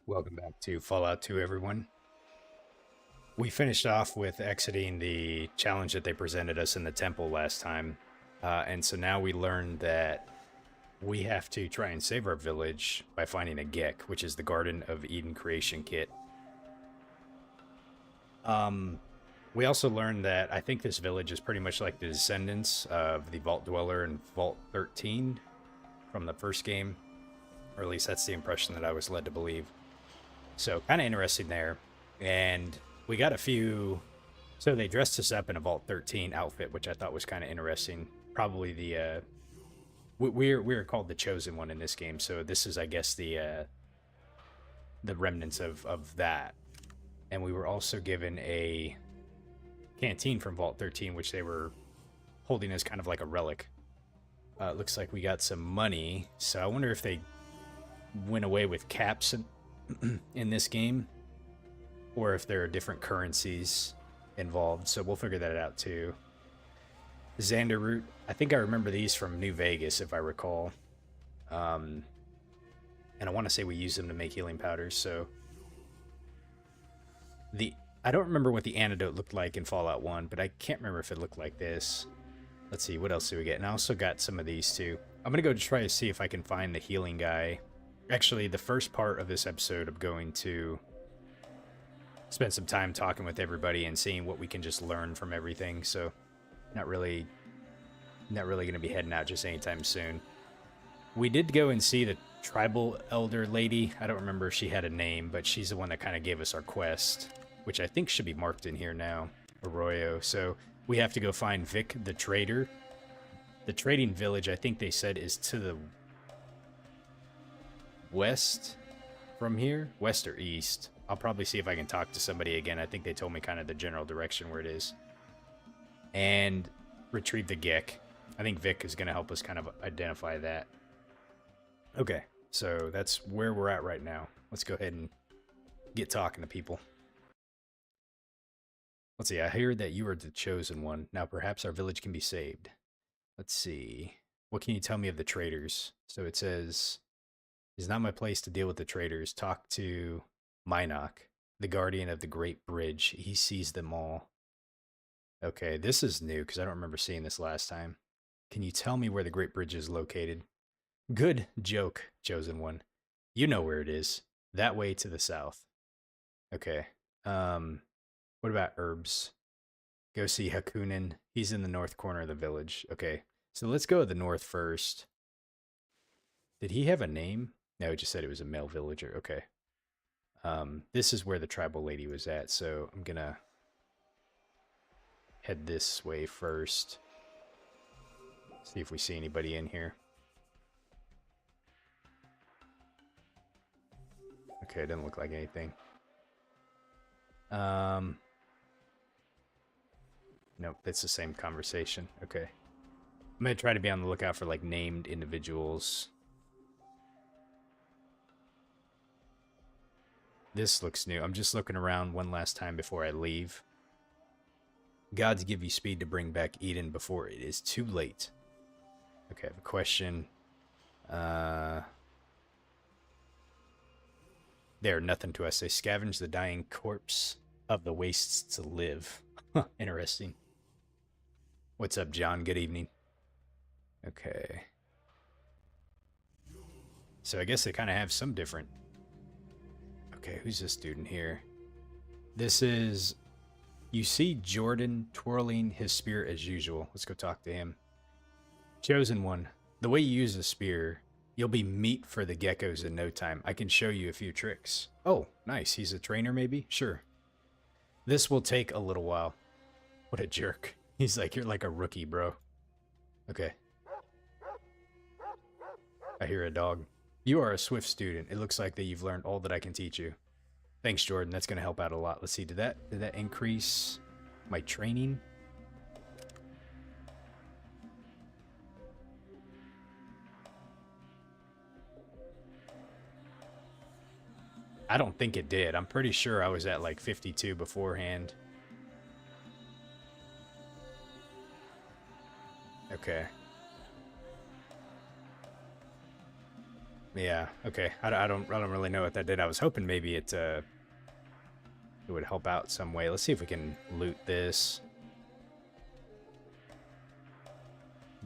Welcome back to Fallout 2, everyone. We finished off with exiting the challenge that they presented us in the temple last time. And so now we learned that we have to try and save our village by finding a Gek, which is the Garden of Eden creation kit. We also learned that I think this village is pretty much like the descendants of the Vault Dweller in Vault 13 from the first game. Or at least that's the impression that I was led to believe. So kind of interesting there. And we got a few. So they dressed us up in a Vault 13 outfit, which I thought was kind of interesting. Probably the we're called the Chosen One in this game. So this is, I guess, the remnants of that. And we were also given a canteen from Vault 13, which they were holding as kind of like a relic. It looks like we got some money. So I wonder if they went away with caps in this game, or if there are different currencies involved. So we'll figure that out too. Xander root. I think I remember these from New Vegas, if I recall. And I want to say we use them to make healing powders. So I don't remember what the antidote looked like in Fallout 1, but I can't remember if it looked like this. Let's see, what else do we get? And I also got some of these too. I'm going to go try to see if I can find the healing guy. Actually, the first part of this episode, I'm going to spend some time talking with everybody and seeing what we can just learn from everything. So, not really going to be heading out just anytime soon. We did go and see the tribal elder lady. I don't remember if she had a name, but she's the one that kind of gave us our quest, which I think should be marked in here now. Arroyo. So we have to go find Vic the trader. The trading village, I think they said, is to the west from here, west or east. I'll probably see if I can talk to somebody again. I think they told me kind of the general direction where it is. And retrieve the Gek. I think Vic is going to help us kind of identify that. Okay, so that's where we're at right now. Let's go ahead and get talking to people. Let's see, I hear that you are the Chosen One. Now perhaps our village can be saved. Let's see. What can you tell me of the traders? So it says, it's not my place to deal with the traders. Talk to Minok, the guardian of the Great Bridge. He sees them all. Okay, this is new because I don't remember seeing this last time. Can you tell me where the Great Bridge is located? Good joke, Chosen One. You know where it is. That way to the south. Okay. What about herbs? Go see Hakunin. He's in the north corner of the village. Okay. So let's go to the north first. Did he have a name? No, he just said it was a male villager. Okay. This is where the tribal lady was at, so I'm gonna head this way first. See if we see anybody in here. Okay, it doesn't look like anything. Nope, it's the same conversation. Okay. I'm gonna try to be on the lookout for like named individuals. This looks new. I'm just looking around one last time before I leave. Gods give you speed to bring back Eden before it is too late. Okay, I have a question. They are nothing to us. They scavenge the dying corpse of the wastes to live. Interesting. What's up, John? Good evening. Okay. So I guess they kind of have some different... Okay, who's this dude in here? This is... You see Jordan twirling his spear as usual. Let's go talk to him. Chosen One. The way you use a spear, you'll be meat for the geckos in no time. I can show you a few tricks. Oh, nice. He's a trainer, maybe? Sure. This will take a little while. What a jerk. He's like, you're like a rookie, bro. Okay. I hear a dog. You are a swift student. It looks like that you've learned all that I can teach you. Thanks, Jordan. That's going to help out a lot. Let's see. Did that increase my training? I don't think it did. I'm pretty sure I was at like 52 beforehand. Okay. Yeah. Okay. I don't really know what that did. I was hoping maybe it would help out some way. Let's see if we can loot this.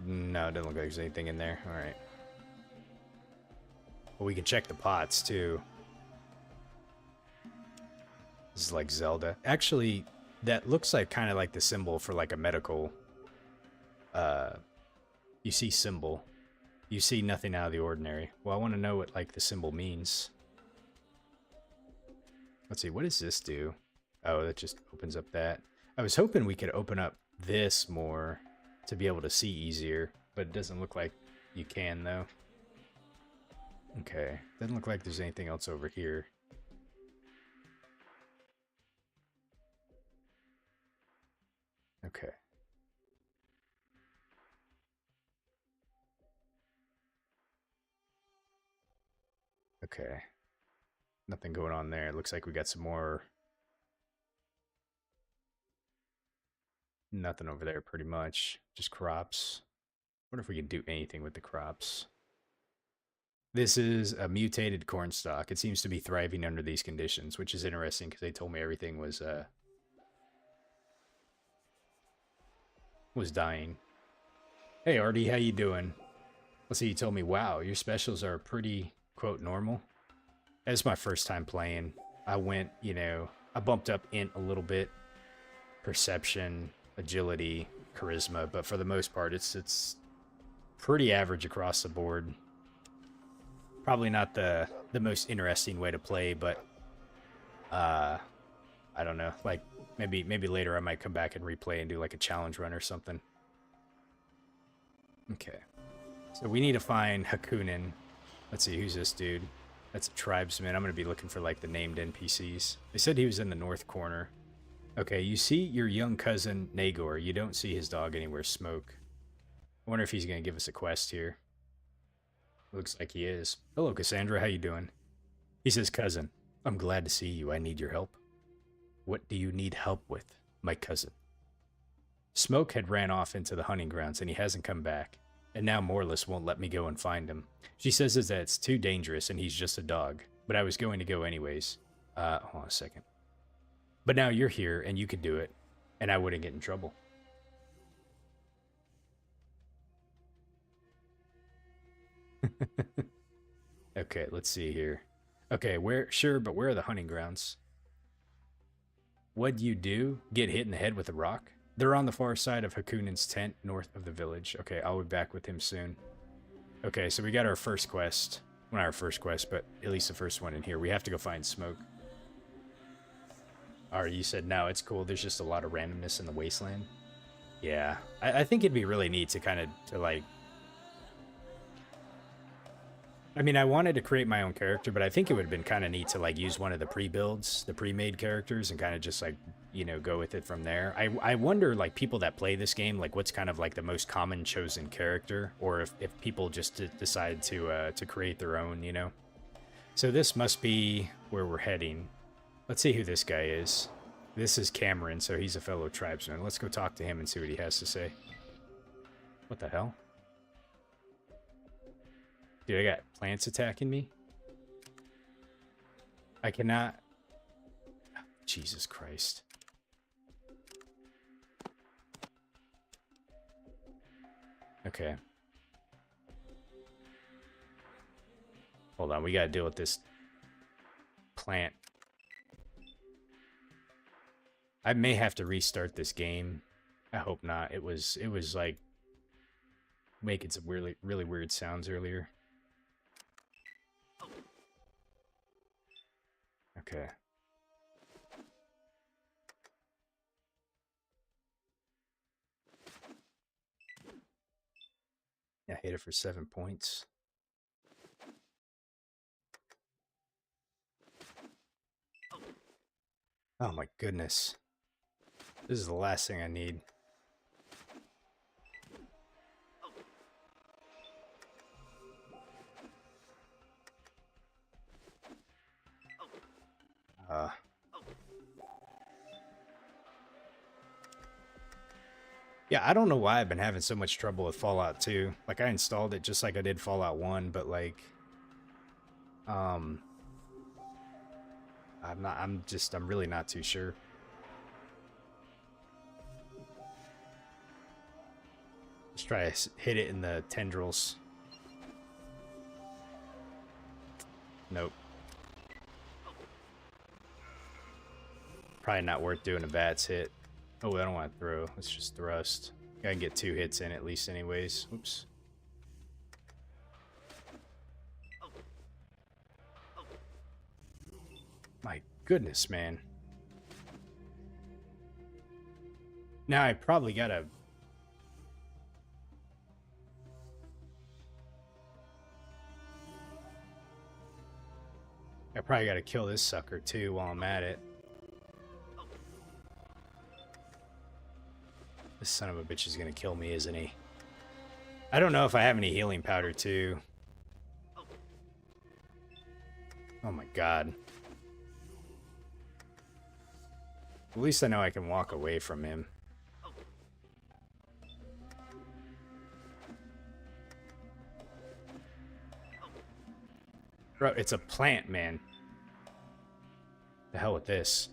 No, it doesn't look like there's anything in there. All right. Well, we can check the pots too. This is like Zelda. Actually, that looks like kind of like the symbol for like a medical. You see symbol. You see nothing out of the ordinary. Well, I want to know what like the symbol means. Let's see. What does this do? Oh, that just opens up that. I was hoping we could open up this more to be able to see easier, but it doesn't look like you can though. Okay. Doesn't look like there's anything else over here. Okay. Okay. Nothing going on there. It looks like we got some more. Nothing over there pretty much. Just crops. Wonder if we can do anything with the crops. This is a mutated corn stalk. It seems to be thriving under these conditions, which is interesting because they told me everything was dying. Hey Artie, how you doing? Let's see, you told me, wow, your specials are pretty, quote, normal. It's my first time playing. I went, I bumped up int a little bit. Perception, agility, charisma, but for the most part, it's pretty average across the board. Probably not the most interesting way to play, but I don't know. Like maybe later I might come back and replay and do like a challenge run or something. Okay. So we need to find Hakunin. Let's see, who's this dude? That's a tribesman. I'm going to be looking for like the named NPCs. They said he was in the north corner. Okay, you see your young cousin Nagor. You don't see his dog anywhere, Smoke. I wonder if he's going to give us a quest here. Looks like he is. Hello, Cassandra. How you doing? He says, cousin, I'm glad to see you. I need your help. What do you need help with, my cousin? Smoke had ran off into the hunting grounds, and he hasn't come back. And now Morless won't let me go and find him. She says that it's too dangerous, and he's just a dog. But I was going to go anyways. Hold on a second. But now you're here, and you could do it. And I wouldn't get in trouble. Okay, let's see here. Okay, sure, but where are the hunting grounds? What'd you do? Get hit in the head with a rock? They're on the far side of Hakunin's tent, north of the village. Okay, I'll be back with him soon. Okay, so we got our first quest. Well, not our first quest, but at least the first one in here. We have to go find Smoke. Alright, you said no, it's cool. There's just a lot of randomness in the Wasteland. Yeah, I think it'd be really neat to like... I mean, I wanted to create my own character, but I think it would have been kind of neat to like use one of the pre-builds, the pre-made characters, and kind of just like, go with it from there. I wonder, like, people that play this game, like, what's kind of like the most common chosen character, or if people just decide to create their own, So this must be where we're heading. Let's see who this guy is. This is Cameron, so he's a fellow tribesman. Let's go talk to him and see what he has to say. What the hell? Dude, I got plants attacking me? I cannot... Jesus Christ. Okay. Hold on, we gotta deal with this plant. I may have to restart this game. I hope not. It was like making some really weird sounds earlier. Okay. Yeah, hit it for 7 points. Oh my goodness. This is the last thing I need. Yeah, I don't know why I've been having so much trouble with Fallout 2. Like, I installed it just like I did Fallout 1, but like, Um, I'm really not too sure. Let's try to hit it in the tendrils. Nope. Probably not worth doing a VATS hit. Oh, I don't want to throw. Let's just thrust. I can get 2 hits in at least anyways. Oops. My goodness, man. Now I probably gotta... I probably gotta kill this sucker too while I'm at it. This son of a bitch is gonna kill me, isn't he? I don't know if I have any healing powder too. Oh my god. At least I know I can walk away from him. Bro, it's a plant, man. The hell with this.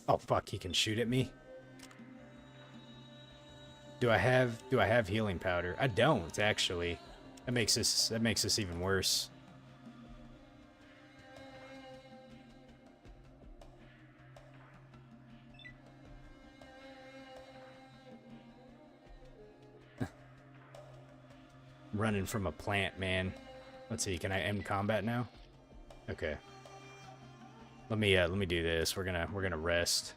Oh fuck, he can shoot at me. Do I have healing powder? I don't actually. That makes this even worse. Running from a plant, man. Let's see, can I end combat now? Okay. Let me do this. We're gonna rest.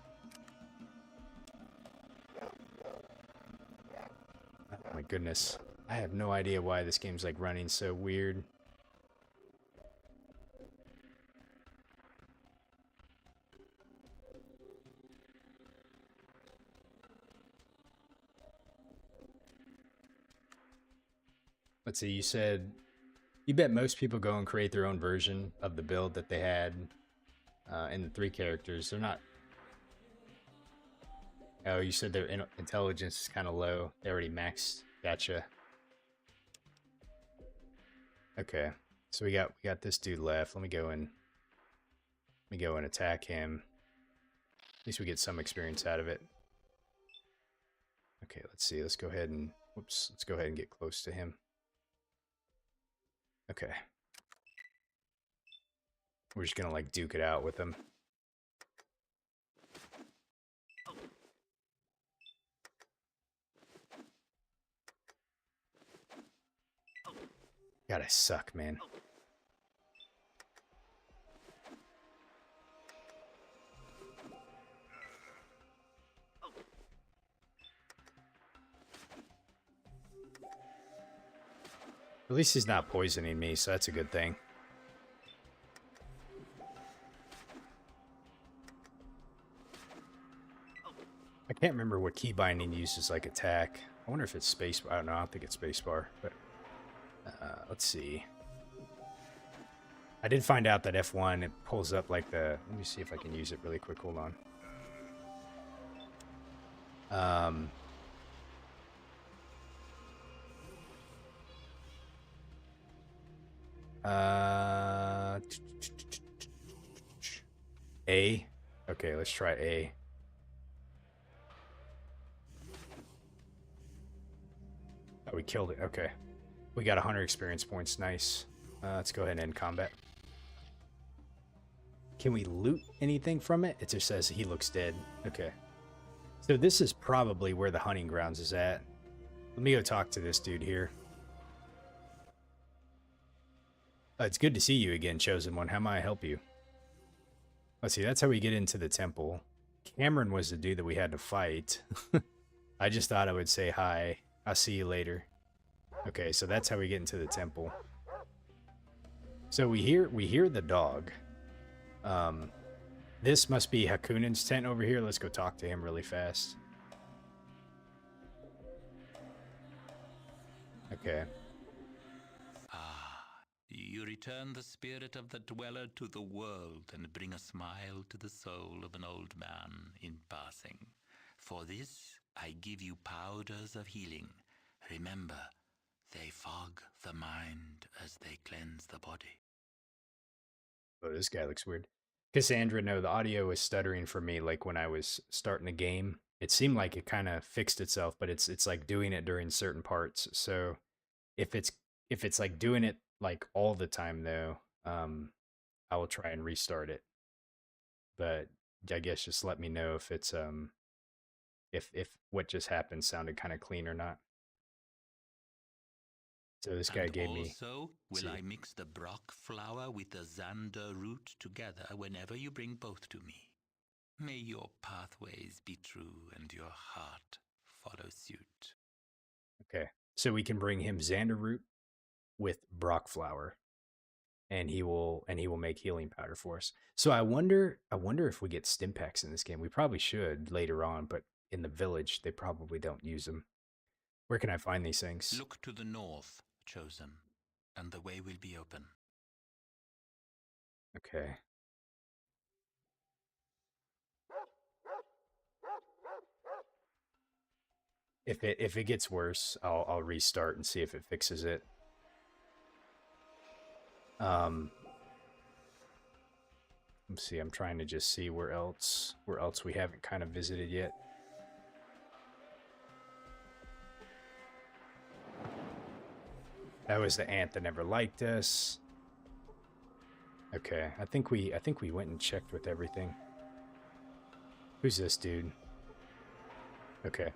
Oh my goodness. I have no idea why this game's like running so weird. Let's see, you said you bet most people go and create their own version of the build that they had in the 3 characters. They're not... Oh, you said their intelligence is kind of low. They already maxed. Gotcha. Okay, so we got this dude left. Let me go and attack him. At least we get some experience out of it. Okay, let's see. Let's go ahead and let's go ahead and get close to him. Okay. We're just gonna like duke it out with him. God, I suck, man. At least he's not poisoning me, so that's a good thing. I can't remember what key binding uses like attack. I wonder if it's space. I don't know. I don't think it's spacebar, but let's see. I did find out that F1 it pulls up like the. Let me see if I can use it really quick. Hold on. A. Okay, let's try A. Oh, we killed it. Okay. We got 100 experience points. Nice. Let's go ahead and end combat. Can we loot anything from it? It just says he looks dead. Okay. So this is probably where the hunting grounds is at. Let me go talk to this dude here. It's good to see you again, Chosen One. How may I help you? Let's see, that's how we get into the temple. Cameron was the dude that we had to fight. I just thought I would say hi. I'll see you later. Okay, so that's how we get into the temple. So we hear the dog. This must be Hakunen's tent over here. Let's go talk to him really fast. Okay. You return the spirit of the dweller to the world and bring a smile to the soul of an old man in passing. For this, I give you powders of healing. Remember, They fog the mind as they cleanse the body. Oh, this guy looks weird. Cassandra, no, the audio was stuttering for me like when I was starting the game. It seemed like it kind of fixed itself, but it's like doing it during certain parts. So if it's like doing it like all the time though, I will try and restart it. But I guess just let me know if it's if what just happened sounded kind of clean or not. So this guy And gave me, also, let's will see. I mix the Brock flower with the Xander root together whenever you bring both to me. May your pathways be true and your heart follow suit. Okay. So we can bring him Xander root with Brock flower, and he will make healing powder for us. So I wonder if we get stim packs in this game. We probably should later on, but in the village they probably don't use them. Where can I find these things? Look to the north, Chosen, and the way will be open. Okay. If it gets worse, I'll restart and see if it fixes it. Um let's see, I'm trying to just see where else we haven't kind of visited yet. That was the ant that never liked us. Okay, I think we went and checked with everything. Who's this dude? Okay.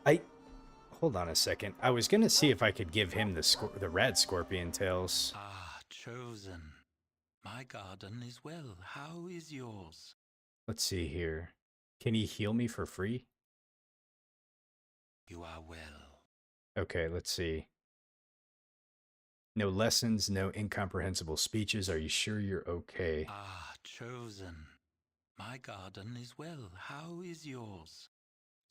I hold on a second. I was gonna see if I could give him the rad scorpion tails. Ah, Chosen. My garden is well. How is yours? Let's see here. Can he heal me for free? You are well. Okay, let's see. No lessons, no incomprehensible speeches. Are you sure you're okay? Ah, Chosen. My garden is well. How is yours?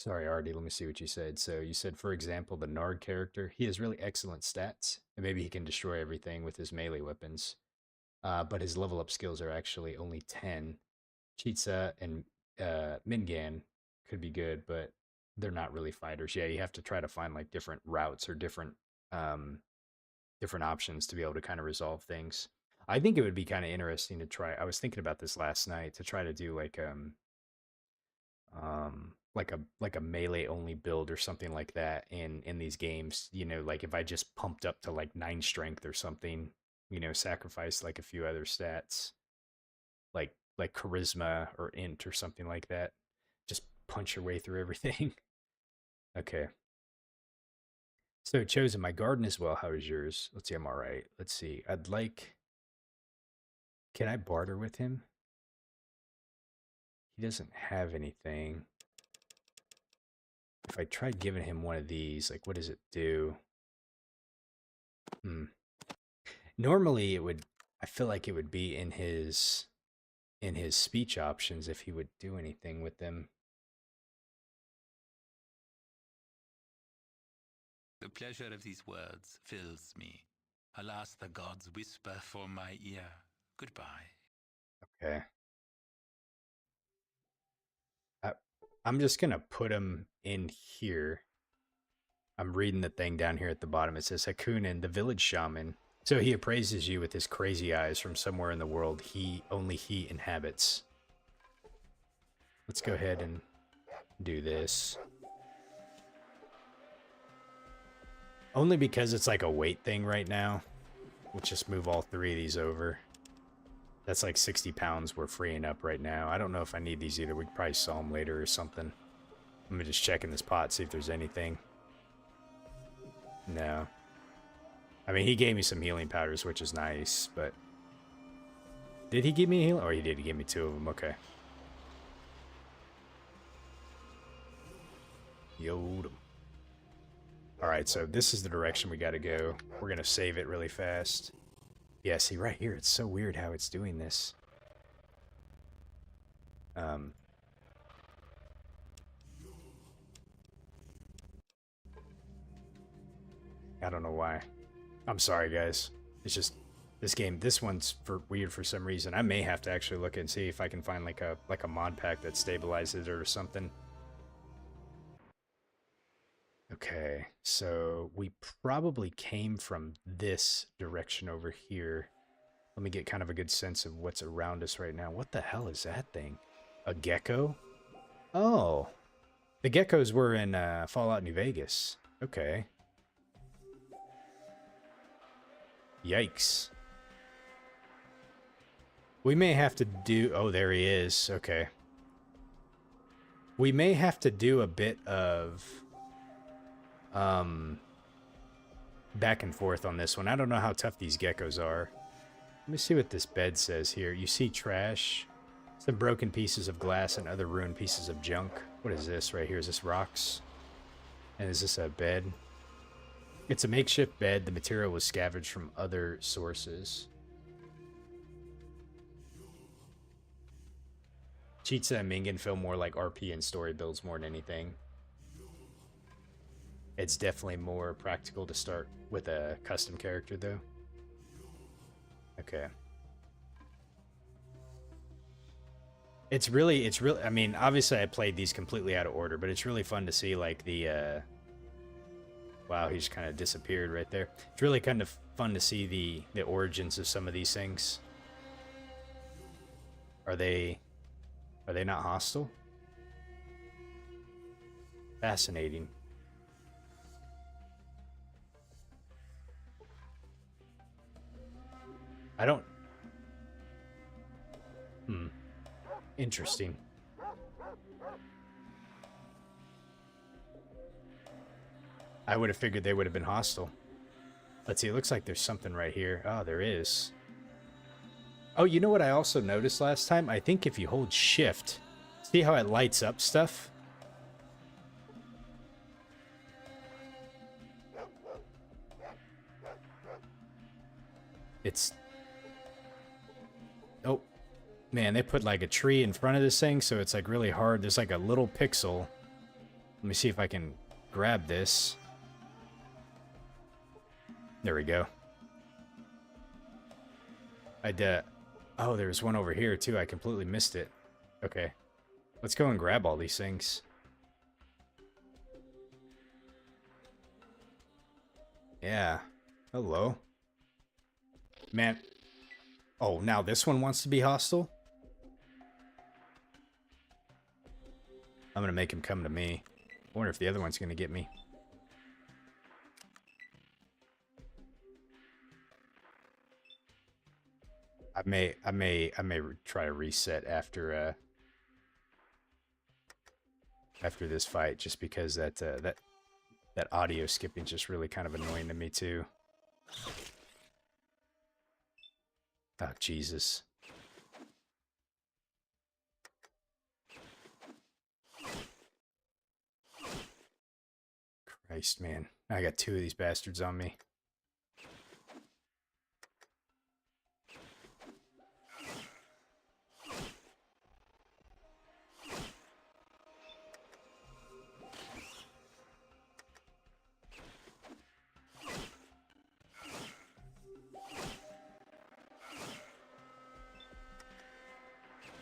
Sorry, Artie, let me see what you said. So you said, for example, the Nard character, he has really excellent stats, and maybe he can destroy everything with his melee weapons. But his level up skills are actually only 10. Chitsa and Mingan could be good, but they're not really fighters. Yeah, you have to try to find like different routes or um, different options to be able to kind of resolve things. I think it would be kind of interesting to try. I was thinking about this last night to try to do like a melee only build or something like that in these games. Like if I just pumped up to like 9 strength or something, sacrifice like a few other stats, like charisma or int or something like that. Just punch your way through everything. Okay. So chosen my garden as well. How is yours? Let's see, I'm all right. Let's see. I'd like. Can I barter with him? He doesn't have anything. If I tried giving him one of these, like what does it do? Hmm. Normally it would. I feel like it would be in his speech options if he would do anything with them. The pleasure of these words fills me. Alas, the gods whisper for my ear. Goodbye. Okay. I, I'm just gonna put him in here. I'm reading the thing down here at the bottom. It says Hakunin, the village shaman. So he appraises you with his crazy eyes from somewhere in the world only he inhabits. Let's go ahead and do this. Only because it's like a weight thing right now. We'll just move all 3 of these over. That's like 60 pounds we're freeing up right now. I don't know if I need these either. We could probably sell them later or something. Let me just check in this pot, see if there's anything. No. I mean, he gave me some healing powders, which is nice, but... Did he give me a healing? Oh, he did. He gave me 2 of them. Okay. Yoda. Alright, so this is the direction we gotta go. We're gonna save it really fast. Yeah, see, right here, it's so weird how it's doing this. I don't know why. I'm sorry, guys. It's just this one's weird for some reason. I may have to actually look and see if I can find like a mod pack that stabilizes it or something. Okay, so we probably came from this direction over here. Let me get kind of a good sense of what's around us right now. What the hell is that thing? A gecko? Oh, the geckos were in Fallout New Vegas. Okay. Yikes. We may have to do... Oh, there he is. Okay. We may have to do a bit of... back and forth on this one. I don't know how tough these geckos are. Let me see what this bed says here. You see trash, some broken pieces of glass, and other ruined pieces of junk. What is this right here? Is this rocks? And is this a bed? It's a makeshift bed. The material was scavenged from other sources. Cheetah and Mingen feel more like RP and story builds more than anything. It's definitely more practical to start with a custom character, though. Okay. It's really, I mean, obviously I played these completely out of order, but it's really fun to see, like, the, wow, he just kind of disappeared right there. It's really kind of fun to see the origins of some of these things. Are they not hostile? Fascinating. I don't... Interesting. I would have figured they would have been hostile. Let's see, it looks like there's something right here. Oh, there is. Oh, you know what I also noticed last time? I think if you hold shift, see how it lights up stuff? It's... Oh, man, they put like a tree in front of this thing, so it's like really hard. There's like a little pixel. Let me see if I can grab this. There we go. Oh, there's one over here too. I completely missed it. Okay. Let's go and grab all these things. Yeah. Hello. Man. Oh, now this one wants to be hostile? I'm gonna make him come to me. I wonder if the other one's gonna get me. I may try to reset after after this fight, just because that audio skipping just really kind of annoying to me too. Oh Jesus! Christ, man! I got two of these bastards on me.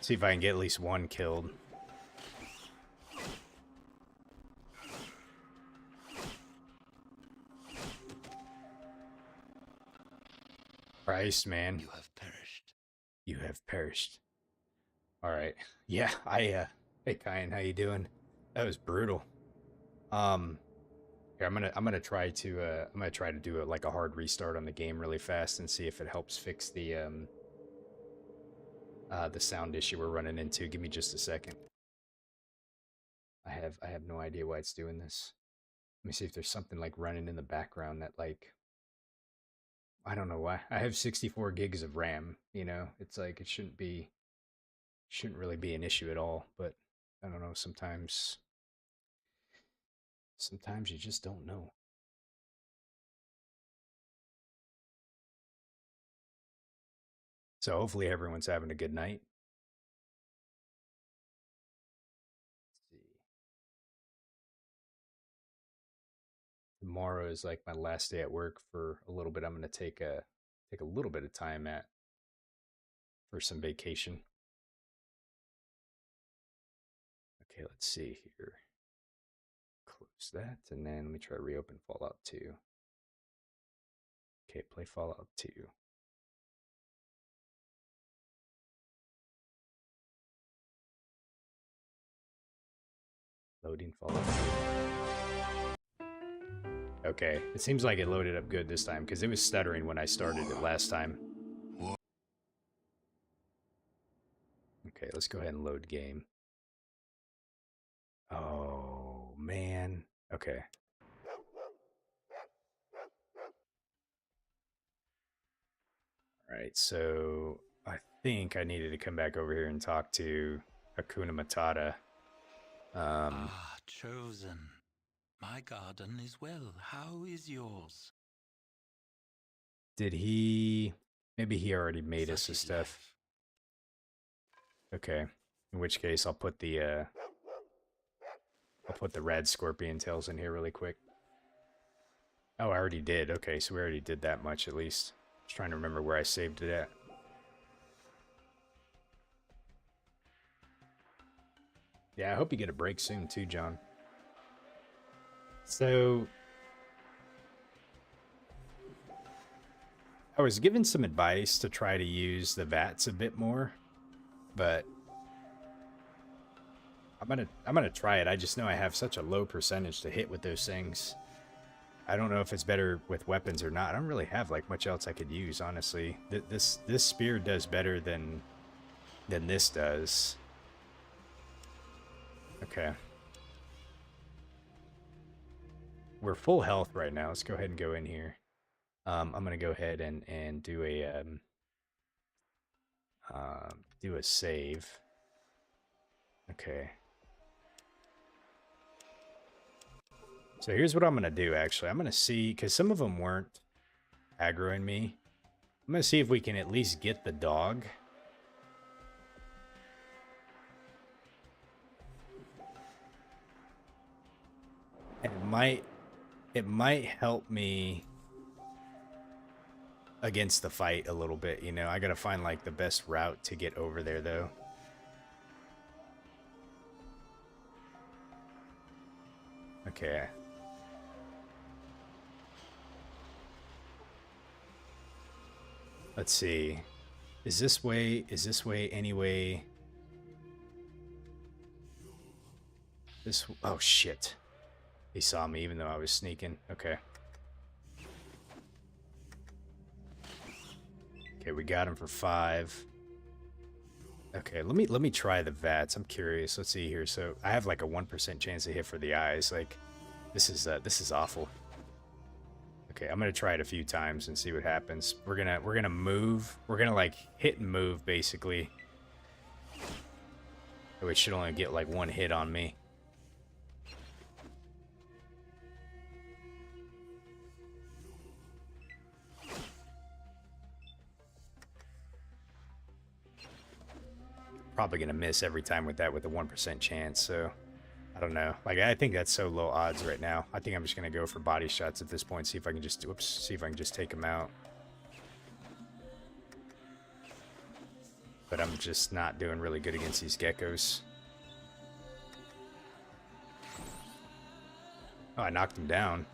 See if I can get at least one killed. Christ, man. You have perished. You have perished. All right. Yeah, hey Kyan, how you doing? That was brutal. Here, I'm gonna try to do like a hard restart on the game really fast and see if it helps fix the sound issue we're running into. Give me just a second. I have no idea why it's doing this. Let me see if there's something like running in the background that, like, I don't know why. I have 64 gigs of RAM, you know? It's like it shouldn't really be an issue at all, but I don't know, sometimes you just don't know. So hopefully everyone's having a good night. Let's see. Tomorrow is like my last day at work for a little bit. I'm gonna take a little bit of time for some vacation. Okay, let's see here. Close close that, and then let me try to reopen Fallout 2. Okay, play Fallout 2. Loading Fallout 2. Okay, it seems like it loaded up good this time, because it was stuttering when I started it last time. Okay, let's go ahead and load game. Oh, man. Okay. All right, so I think I needed to come back over here and talk to Hakuna Matata. Chosen. My garden is well. How is yours? Did he... Maybe he already made us Such the is stuff. life. Okay. In which case, I'll put the red scorpion tails in here really quick. Oh, I already did. Okay, so we already did that much at least. Just trying to remember where I saved it at. Yeah, I hope you get a break soon too, John. So, I was given some advice to try to use the VATS a bit more, but I'm gonna try it. I just know I have such a low percentage to hit with those things. I don't know if it's better with weapons or not. I don't really have like much else I could use, honestly. This spear does better than this does. Okay. We're full health right now. Let's go ahead and go in here. I'm gonna go ahead and do a save. Okay. So here's what I'm gonna do. Actually, I'm gonna see because some of them weren't aggroing me. I'm gonna see if we can at least get the dog. And it might help me against the fight a little bit, you know. I gotta find like the best route to get over there though. Okay. Let's see. Is this way anyway? Oh shit. He saw me even though I was sneaking. Okay. Okay, we got him for 5. Okay, let me try the VATS. I'm curious. Let's see here. So I have like a 1% chance to hit for the eyes. Like this is awful. Okay, I'm gonna try it a few times and see what happens. We're gonna move. We're gonna like hit and move basically. So it should only get like 1 hit on me. Probably gonna miss every time with that with a 1% chance, so I don't know. Like I think that's so low odds right now. I think I'm just gonna go for body shots at this point, see if I can just see if I can just take him out. But I'm just not doing really good against these geckos. Oh, I knocked him down.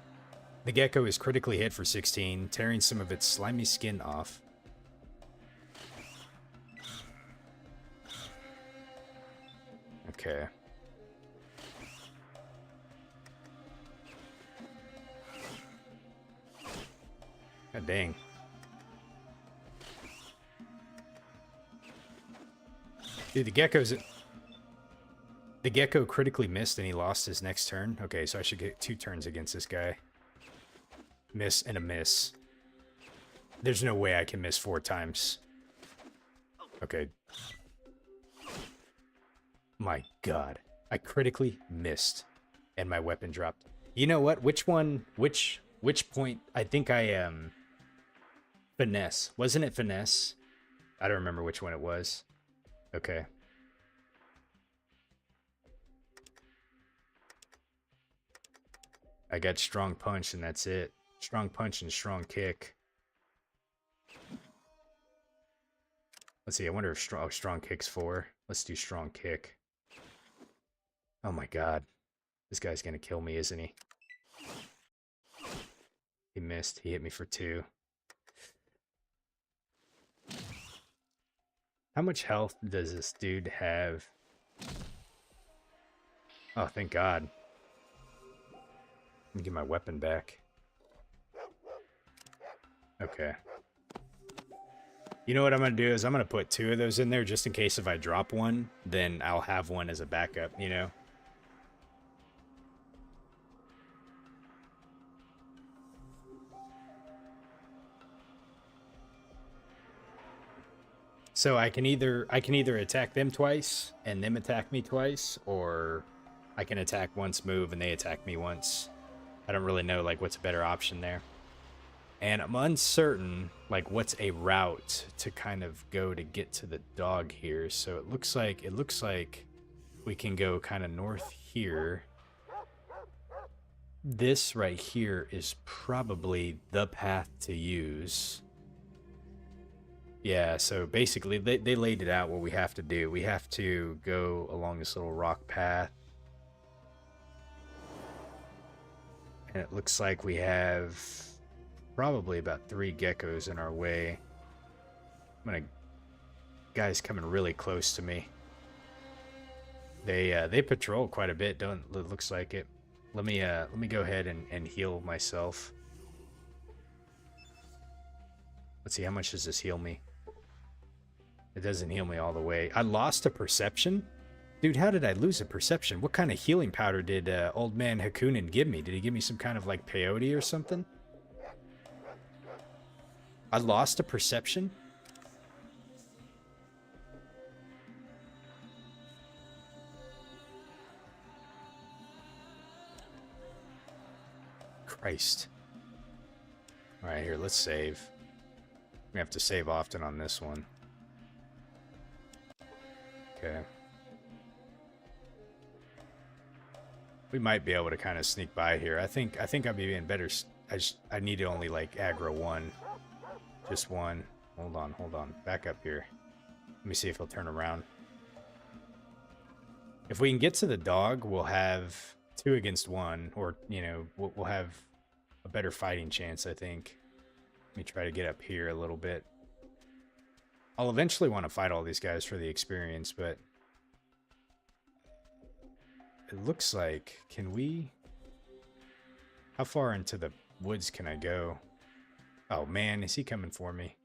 The gecko is critically hit for 16, tearing some of its slimy skin off. Okay. God dang. Dude, the gecko critically missed and he lost his next turn. Okay, so I should get 2 turns against this guy. Miss and a miss. There's no way I can miss 4 times. Okay. My god. I critically missed. And my weapon dropped. You know what? Which point? I think I, Finesse. Wasn't it Finesse? I don't remember which one it was. Okay. I got strong punch and that's it. Strong punch and strong kick. Let's see, I wonder if strong kick's 4. Let's do strong kick. Oh my god. This guy's gonna kill me, isn't he? He missed. He hit me for 2. How much health does this dude have? Oh, thank God. Let me get my weapon back. Okay. You know what I'm going to do is I'm going to put 2 of those in there just in case if I drop one, then I'll have one as a backup, you know? So I can either attack them twice and them attack me twice, or I can attack once, move, and they attack me once. I don't really know like what's a better option there. And I'm uncertain, like, what's a route to kind of go to get to the dog here. So it looks like we can go kind of north here. This right here is probably the path to use. Yeah, so basically they laid it out what we have to do. We have to go along this little rock path. And it looks like we have probably about 3 geckos in our way. Guy's coming really close to me. They patrol quite a bit, don't it? Looks like it. Let me go ahead and heal myself. Let's see, how much does this heal me? It doesn't heal me all the way. I lost a perception? Dude, how did I lose a perception? What kind of healing powder did old man Hakunin give me? Did he give me some kind of like peyote or something? I lost a perception? Christ. Alright, here, let's save. We have to save often on this one. Okay. We might be able to kind of sneak by here. I think I'd be in better... I need to only, like, aggro one. Just one. Hold on. Back up here. Let me see if he'll turn around. If we can get to the dog, we'll have 2 against 1. Or, you know, we'll have a better fighting chance, I think. Let me try to get up here a little bit. I'll eventually want to fight all these guys for the experience, but... It looks like... Can we... How far into the woods can I go? Oh man, is he coming for me?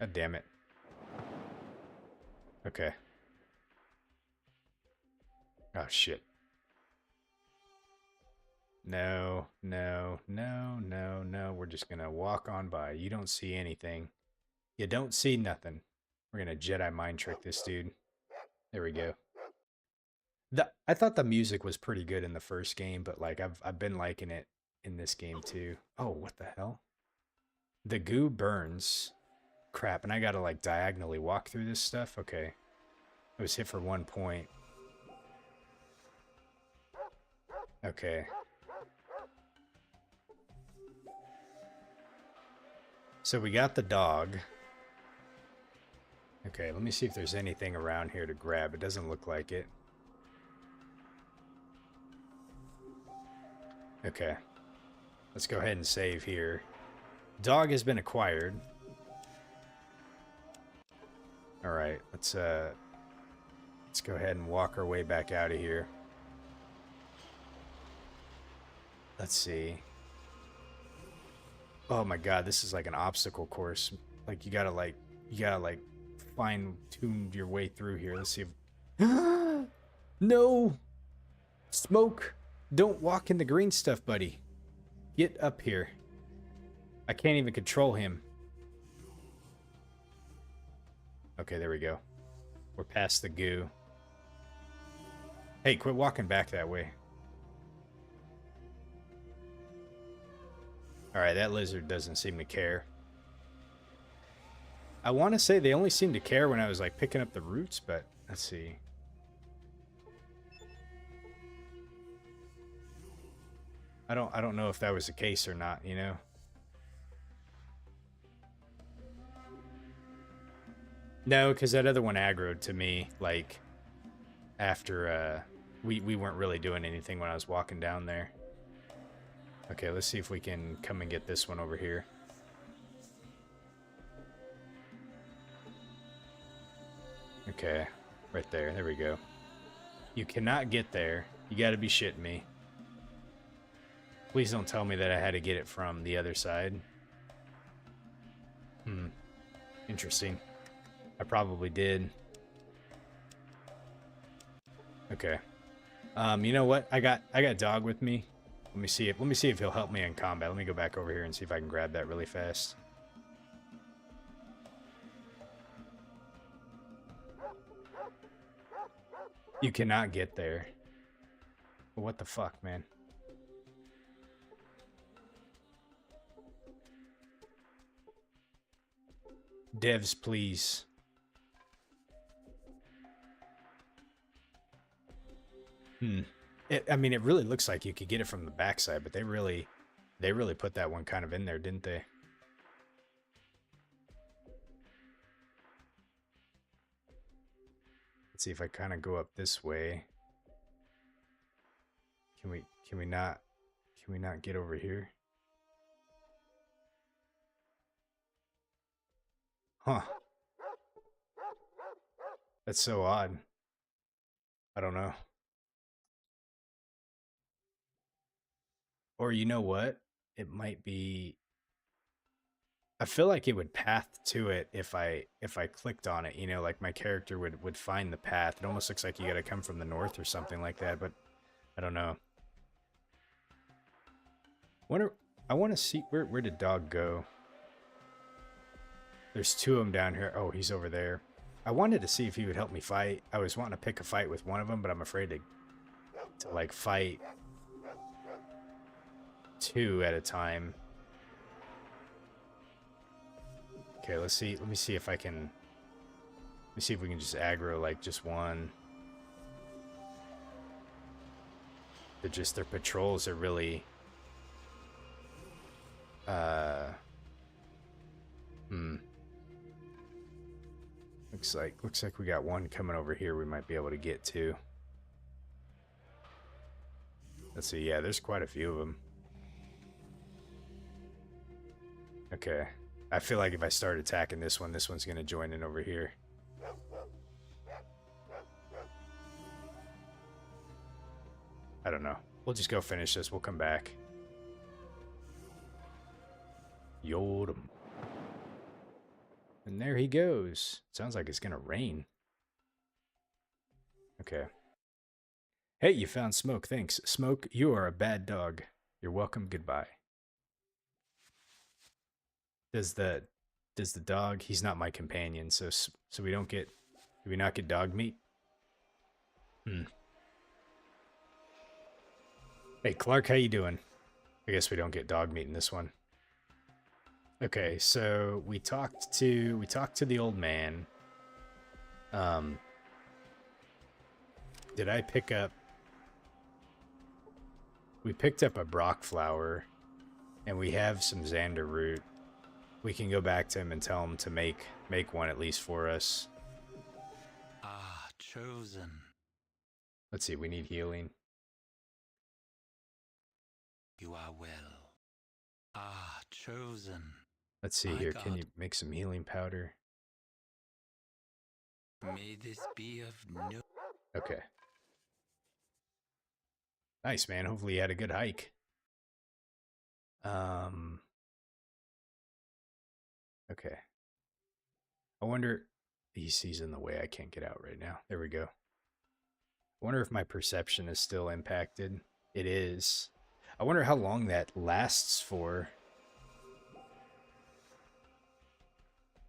God damn it. Okay. Oh shit. No. We're just gonna walk on by. You don't see anything. You don't see nothing. We're gonna Jedi mind trick this dude. There we go. I thought the music was pretty good in the first game, but like I've been liking it in this game too. Oh, what the hell? The goo burns. Crap, and I gotta like diagonally walk through this stuff? Okay. I was hit for 1 point. Okay. So we got the dog. Okay, let me see if there's anything around here to grab. It doesn't look like it. Okay. Let's go ahead and save here. Dog has been acquired. Alright, let's go ahead and walk our way back out of here. Let's see. Oh my god, this is like an obstacle course. Like you gotta fine tune your way through here. Let's see if... No! Smoke! Don't walk in the green stuff, buddy. Get up here. I can't even control him. Okay, there we go. We're past the goo. Hey, quit walking back that way. Alright, that lizard doesn't seem to care. I want to say they only seemed to care when I was like picking up the roots, but let's see. I don't know if that was the case or not, you know. No, because that other one aggroed to me, like, after we weren't really doing anything when I was walking down there. Okay, let's see if we can come and get this one over here. Okay, right there. There we go. You cannot get there. You gotta be shitting me. Please don't tell me that I had to get it from the other side. Interesting. I probably did. Okay. You know what? I got Dog with me. Let me see if he'll help me in combat. Let me go back over here and see if I can grab that really fast. You cannot get there. What the fuck, man? Devs, please. I mean, it really looks like you could get it from the backside, but they really put that one kind of in there, didn't they? Let's see if I kind of go up this way. Can we not get over here? Huh. That's so odd. I don't know. Or you know what? It might be... I feel like it would path to it if I clicked on it, you know, like my character would find the path. It almost looks like you gotta come from the north or something like that, but I don't know. I wanna see where did Dog go? There's two of them down here. Oh, he's over there. I wanted to see if he would help me fight. I was wanting to pick a fight with one of them, but I'm afraid to like fight two at a time. Okay, let me see if I can... Let me see if we can just aggro, like, just one. Their patrols are really... Looks like we got one coming over here we might be able to get to. Let's see, yeah, there's quite a few of them. Okay. I feel like if I start attacking this one's going to join in over here. I don't know. We'll just go finish this. We'll come back. Yodem. And there he goes. Sounds like it's going to rain. Okay. Hey, you found Smoke. Thanks. Smoke, you are a bad dog. You're welcome. Goodbye. Does the dog... He's not my companion, so we don't get... Do we not get dog meat? Hey, Clark, how you doing? I guess we don't get dog meat in this one. Okay, so we talked to the old man. Did I pick up... We picked up a Brock flower, and we have some Xander root. We can go back to him and tell him to make one at least for us. Ah, chosen. Let's see, we need healing. You are well. Ah, chosen. Let's see here. Can you make some healing powder? May this be of no... Okay. Nice, man. Hopefully you had a good hike. Okay. I wonder... He's in the way. I can't get out right now. There we go. I wonder if my perception is still impacted. It is. I wonder how long that lasts for.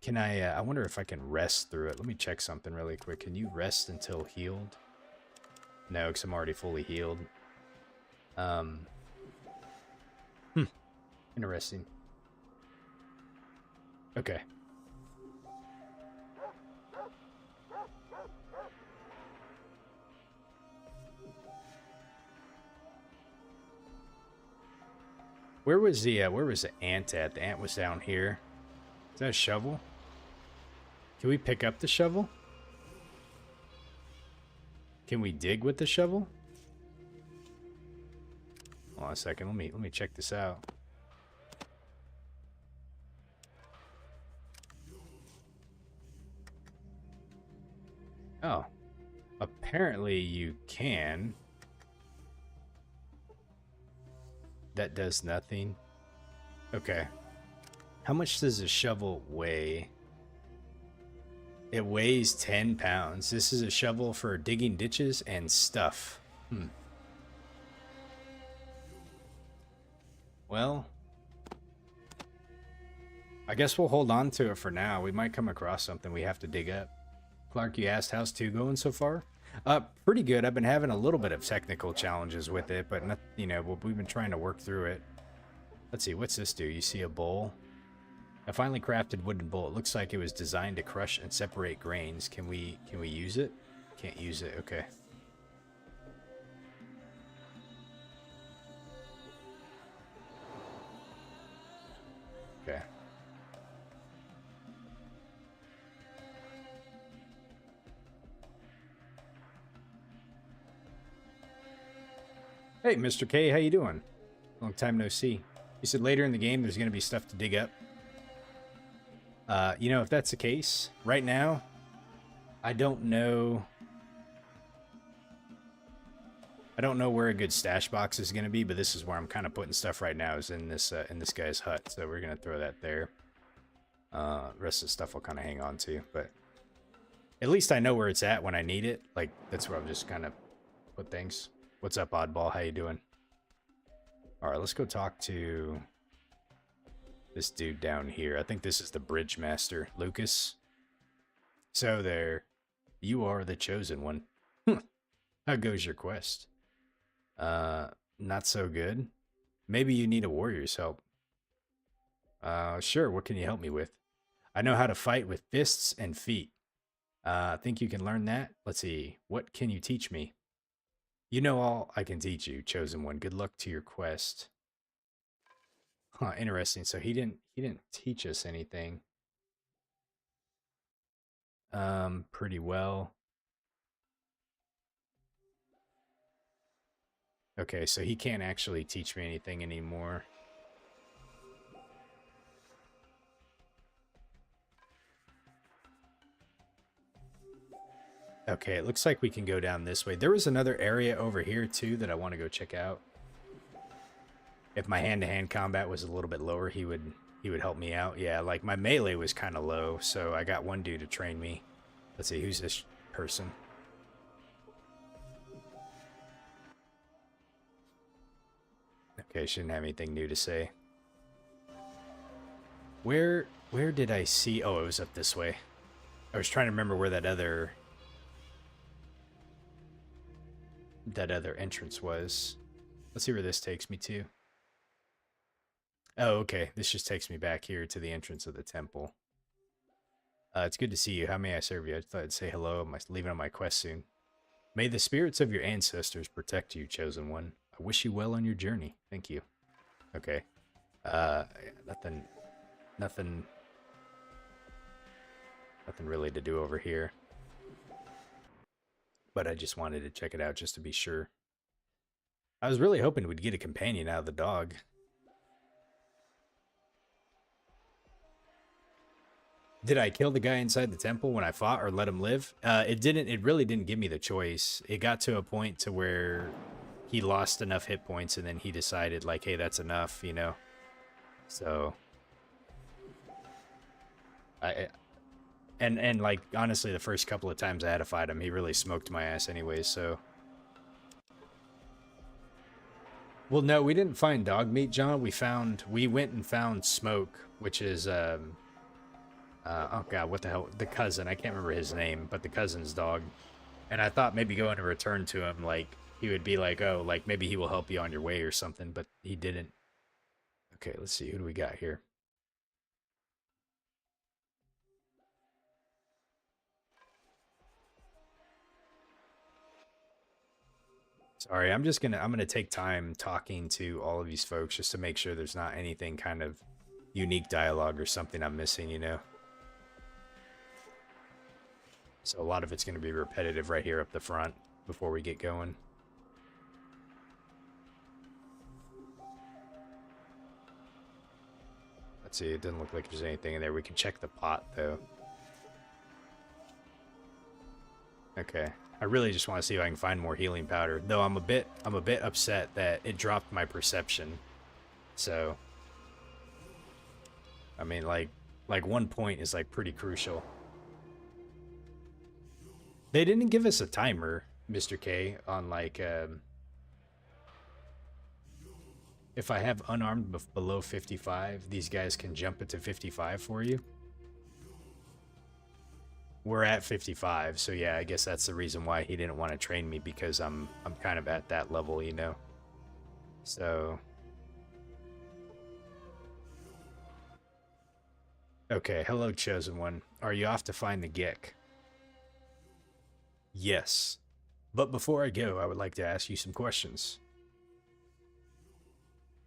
Can I wonder if I can rest through it. Let me check something really quick. Can you rest until healed? No, because I'm already fully healed. Interesting. Okay. Where was the ant at? The ant was down here. Is that a shovel? Can we pick up the shovel? Can we dig with the shovel? Hold on a second. Let me check this out. Oh. Apparently you can. That does nothing. Okay. How much does a shovel weigh? It weighs 10 pounds. This is a shovel for digging ditches and stuff. Well, I guess we'll hold on to it for now. We might come across something we have to dig up. Clark, you asked, how's 2 going so far? Pretty good. I've been having a little bit of technical challenges with it, but not, you know, we've been trying to work through it. Let's see, what's this do? You see a bowl? A finely crafted wooden bowl. It looks like it was designed to crush and separate grains. Can we use it? Can't use it. Okay. Okay. Hey, Mr. K, how you doing? Long time no see. You said later in the game there's going to be stuff to dig up. You know, if that's the case, right now, I don't know. I don't know where a good stash box is going to be, but this is where I'm kind of putting stuff right now, is in this guy's hut. So we're going to throw that there. The rest of the stuff I'll kind of hang on to, but at least I know where it's at when I need it. Like, that's where I'll just kind of put things. What's up, Oddball? How you doing? All right, let's go talk to this dude down here. I think this is the bridge master, Lucas. So there, you are the chosen one. How goes your quest? Not so good. Maybe you need a warrior's help. Sure, what can you help me with? I know how to fight with fists and feet. Think you can learn that? Let's see, what can you teach me? You know all I can teach you, chosen one. Good luck to your quest. Huh, interesting. So he didn't teach us anything. Pretty well. Okay, so he can't actually teach me anything anymore. Okay, it looks like we can go down this way. There was another area over here too that I want to go check out. If my hand-to-hand combat was a little bit lower, he would help me out. Yeah, like my melee was kind of low, so I got one dude to train me. Let's see, who's this person? Okay, she didn't have anything new to say. Where did I see? Oh, it was up this way. I was trying to remember where that other entrance was. Let's see where this takes me to. Oh, okay. This just takes me back here to the entrance of the temple. It's good to see you. How may I serve you? I thought I'd say hello. I'm leaving on my quest soon. May the spirits of your ancestors protect you, chosen one. I wish you well on your journey. Thank you. Okay. Nothing really to do over here. But I just wanted to check it out just to be sure. I was really hoping we'd get a companion out of the dog. Did I kill the guy inside the temple when I fought, or let him live? It really didn't give me the choice. It got to a point to where he lost enough hit points, and then he decided, like, hey, that's enough, you know? So and like, honestly, the first couple of times I had to fight him, he really smoked my ass anyways, so. Well, no, we didn't find dog meat, John. We went and found Smoke, which is, oh god, what the hell? The cousin. I can't remember his name, but the cousin's dog. And I thought maybe going to return to him, like, he would be like, oh, like, maybe he will help you on your way or something, but he didn't. Okay, let's see. Who do we got here? Sorry, I'm gonna take time talking to all of these folks just to make sure there's not anything kind of unique dialogue or something I'm missing, you know? So a lot of it's gonna be repetitive right here up the front. before we get going. Let's see, it doesn't look like there's anything in there. We can check the pot, though. Okay. I really just want to see if I can find more healing powder. Though I'm a bit upset that it dropped my perception. So, I mean, like 1 point is like pretty crucial. They didn't give us a timer, Mr. K, on like if I have unarmed below 55, these guys can jump it to 55 for you. We're at 55, so yeah, I guess that's the reason why he didn't want to train me, because I'm kind of at that level, you know. So okay, hello chosen one. Are you off to find the Gek? Yes. But before I go, I would like to ask you some questions.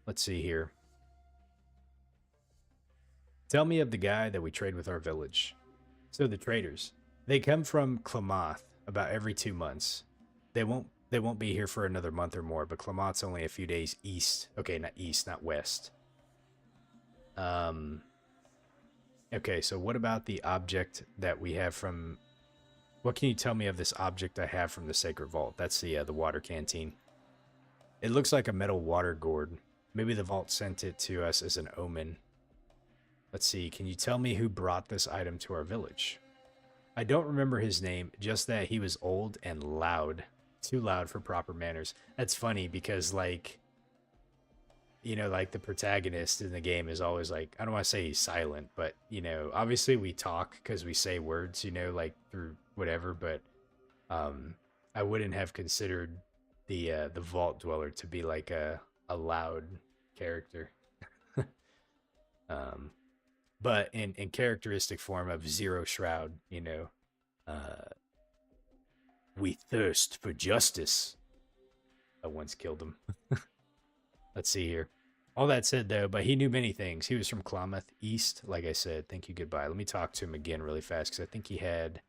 Let's see here. Tell me of the guy that we trade with our village. So the traders, they come from Klamath about every 2 months. They won't be here for another month or more, but Klamath's only a few days east. Okay, not east, not west. Okay, so what about the object that we have from... What can you tell me of this object I have from the Sacred Vault? That's the water canteen. It looks like a metal water gourd. Maybe the vault sent it to us as an omen. Let's see, can you tell me who brought this item to our village? I don't remember his name, just that he was old and loud. Too loud for proper manners. That's funny because, like, you know, like the protagonist in the game is always like, I don't want to say he's silent, but, you know, obviously we talk because we say words, you know, like through whatever, but I wouldn't have considered the Vault Dweller to be like a loud character. But in characteristic form of Zero Shroud, you know, we thirst for justice. I once killed him. Let's see here. All that said, though, but he knew many things. He was from Klamath East, like I said. Thank you, goodbye. Let me talk to him again really fast, because I think he had...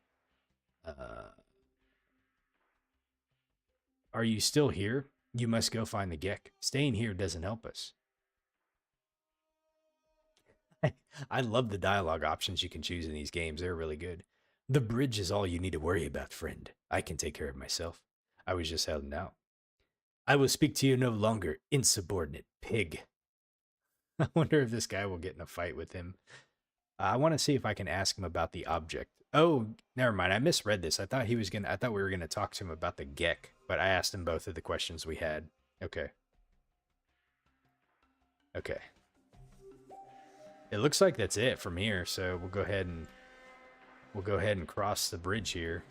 Are you still here? You must go find the Gek. Staying here doesn't help us. I love the dialogue options you can choose in these games. They're really good. The bridge is all you need to worry about, friend. I can take care of myself. I was just heading out. I will speak to you no longer, insubordinate pig. I wonder if this guy will get in a fight with him. I want to see if I can ask him about the object. Oh, never mind. I misread this. I thought we were gonna talk to him about the Gek, but I asked him both of the questions we had. Okay. Okay. It looks like that's it from here, so we'll go ahead and cross the bridge here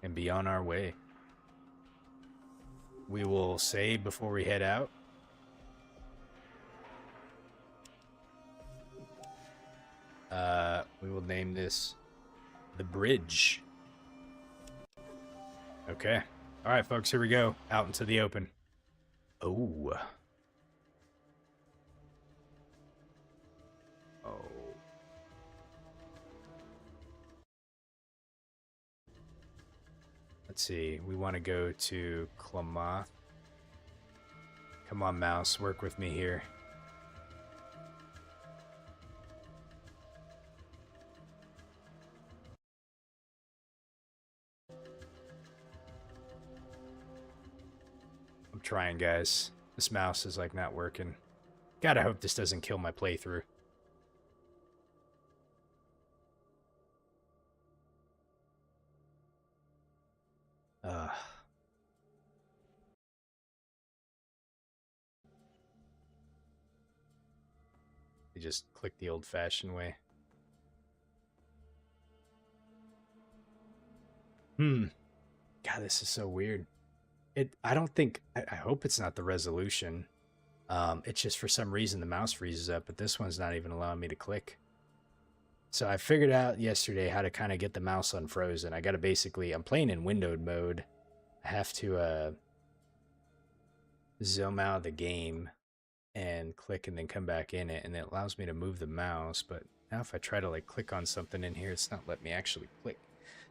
and be on our way. We will save before we head out. We will name this the bridge. Okay. All right, folks, here we go. Out into the open. Oh. Oh. Let's see. We want to go to Klamath. Come on, mouse. Work with me here. I'm trying, guys. This mouse is like not working. Gotta hope this doesn't kill my playthrough. You just click the old-fashioned way. God, this is so weird. I don't think... I hope it's not the resolution. It's just for some reason the mouse freezes up, but this one's not even allowing me to click. So I figured out yesterday how to kind of get the mouse unfrozen. I gotta basically... I'm playing in windowed mode. I have to zoom out of the game and click and then come back in it, and it allows me to move the mouse. But now if I try to like click on something in here, it's not letting me actually click.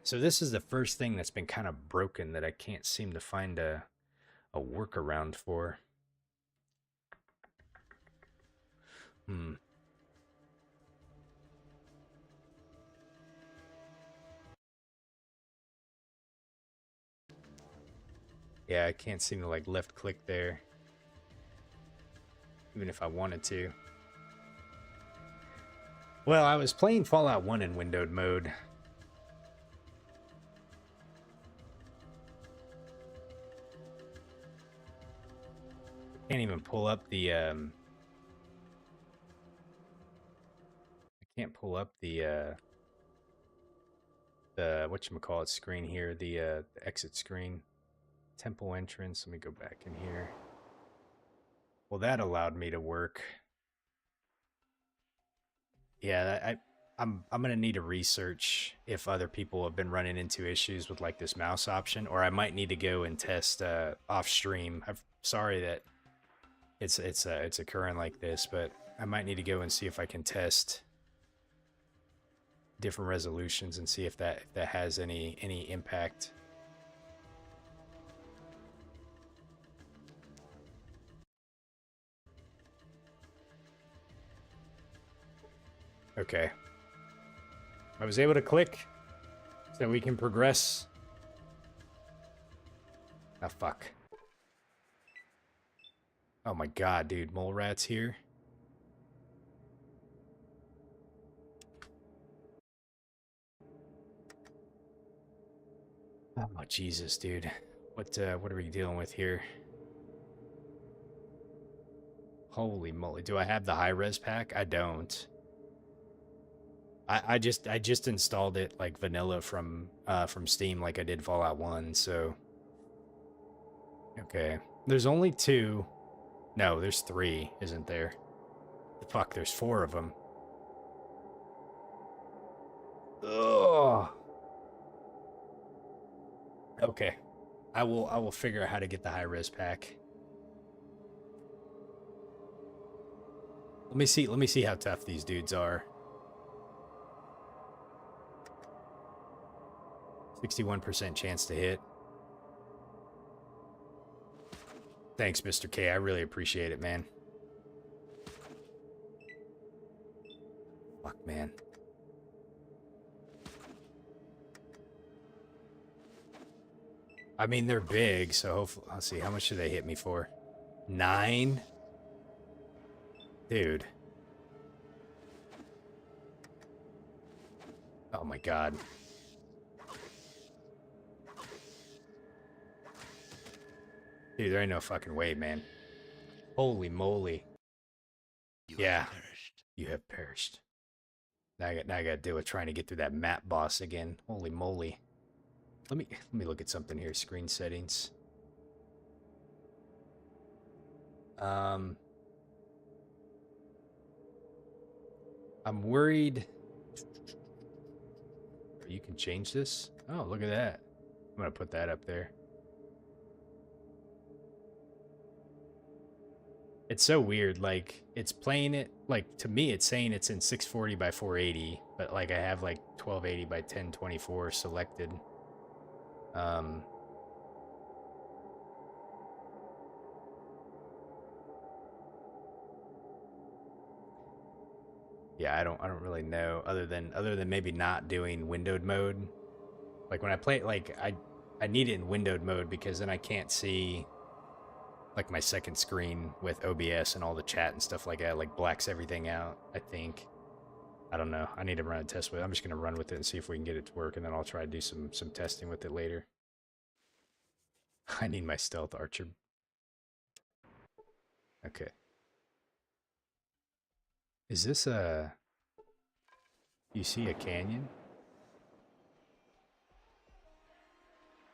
So this is the first thing that's been kind of broken that I can't seem to find a workaround for. Hmm. Yeah, I can't seem to like left click there. Even if I wanted to. Well, I was playing Fallout 1 in windowed mode. Can't even pull up the I can't pull up the whatchamacallit screen here, the exit screen. Temple entrance. Let me go back in here. Well, that allowed me to work. Yeah, I'm gonna need to research if other people have been running into issues with like this mouse option, or I might need to go and test off stream. I'm sorry that it's occurring like this, but I might need to go and see if I can test different resolutions and see if that has any impact. Okay. I was able to click so we can progress. Ah, fuck. Oh my god, dude. Mole rats here. Oh, Jesus, dude. What are we dealing with here? Holy moly. Do I have the high res pack? I don't. I just installed it like vanilla from Steam like I did Fallout 1, so okay. There's only 2. No, there's 3, isn't there? Fuck, there's 4 of them. Ugh. Okay. I will figure out how to get the high res pack. Let me see how tough these dudes are. 61% chance to hit. Thanks, Mr. K. I really appreciate it, man. Fuck, man. I mean, they're big, so hopefully... Let's see, how much do they hit me for? 9? Dude. Oh my god. Dude, there ain't no fucking way, man. Holy moly. Yeah. You have perished. Now I gotta deal with trying to get through that map boss again. Holy moly. Let me look at something here. Screen settings. I'm worried. You can change this? Oh, look at that. I'm gonna put that up there. It's so weird, like, it's playing it, like, to me, it's saying it's in 640 by 480, but, like, I have, like, 1280 by 1024 selected. Yeah, I don't really know, other than maybe not doing windowed mode. Like, when I play it, like, I need it in windowed mode, because then I can't see like my second screen with OBS and all the chat and stuff like that, like blacks everything out, I think. I don't know. I need to run a test with it. I'm just going to run with it and see if we can get it to work, and then I'll try to do some testing with it later. I need my stealth archer. Okay. Is this a... You see a canyon?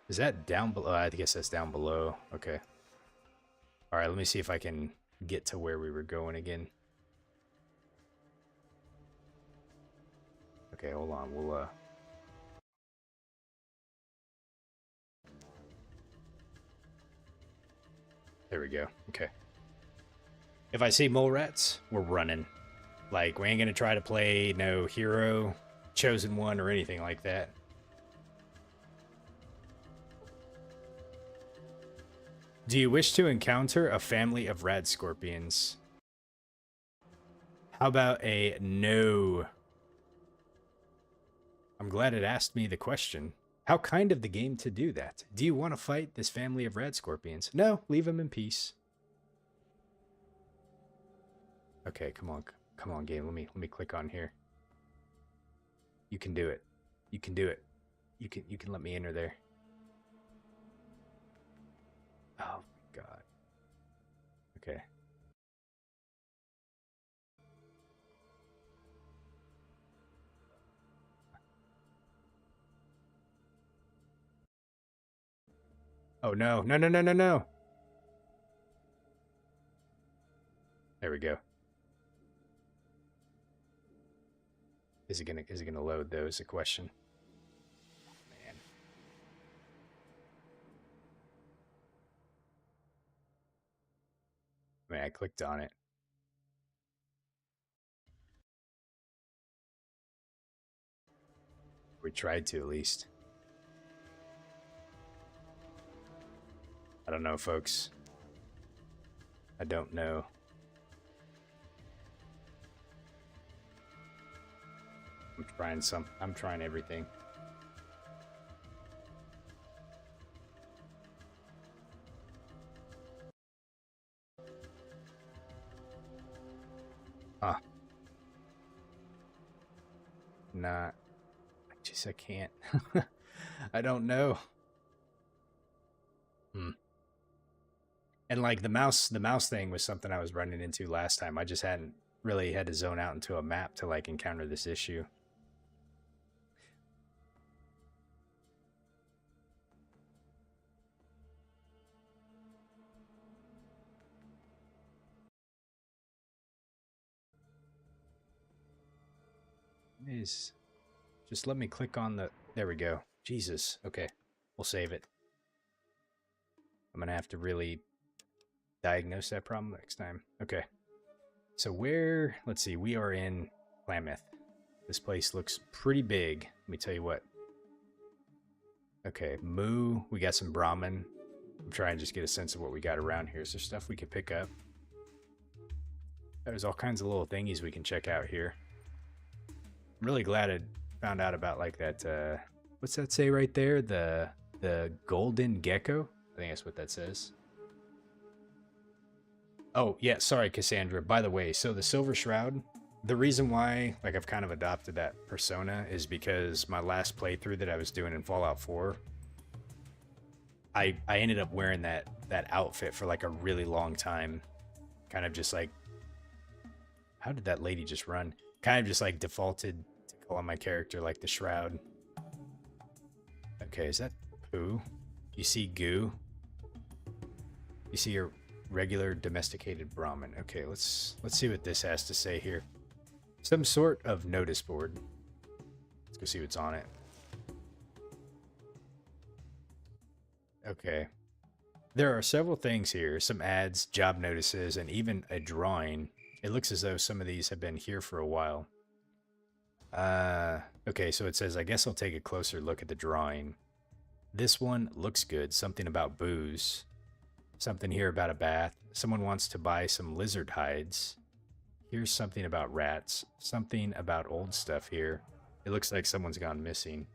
Is that down below? I guess that's down below. Okay. Alright, let me see if I can get to where we were going again. Okay, hold on. We'll, There we go. Okay. If I see mole rats, we're running. Like, we ain't gonna try to play no hero, chosen one, or anything like that. Do you wish to encounter a family of rad scorpions? How about a no? I'm glad it asked me the question. How kind of the game to do that. Do you want to fight this family of rad scorpions? No, leave them in peace. Okay, come on. Come on, game. Let me click on here. You can do it. You can do it. You can let me enter there. Oh my god. Okay. Oh no. No, no, no, no, no. There we go. Is it gonna load though is the question. Man. I mean I clicked on it. We tried to at least. I don't know, folks. I don't know. I'm trying everything. Huh. Not. Jeez, I can't. I don't know. And like the mouse thing was something I was running into last time. I just hadn't really had to zone out into a map to like encounter this issue. Is just let me click on the there we go. Jesus. Okay. We'll save it. I'm gonna have to really diagnose that problem next time. Okay. So where let's see, we are in Klamath. This place looks pretty big. Let me tell you what. Okay, Moo, we got some Brahmin. I'm trying to just get a sense of what we got around here. Is there stuff we could pick up? There's all kinds of little thingies we can check out here. I'm really glad I found out about like that, what's that say right there? The golden gecko? I think that's what that says. Oh, yeah, sorry, Cassandra. By the way, so the Silver Shroud, the reason why like I've kind of adopted that persona is because my last playthrough that I was doing in Fallout 4, I ended up wearing that outfit for like a really long time. Kind of just like, how did that lady just run? Kind of just like defaulted to call on my character like the Shroud. Okay, is that poo? You see goo? You see your regular domesticated Brahmin. Okay, let's see what this has to say here. Some sort of notice board. Let's go see what's on it. Okay. There are several things here. Some ads, job notices, and even a drawing. It looks as though some of these have been here for a while. Okay, so it says, I guess I'll take a closer look at the drawing. This one looks good. Something about booze. Something here about a bath. Someone wants to buy some lizard hides. Here's something about rats. Something about old stuff here. It looks like someone's gone missing.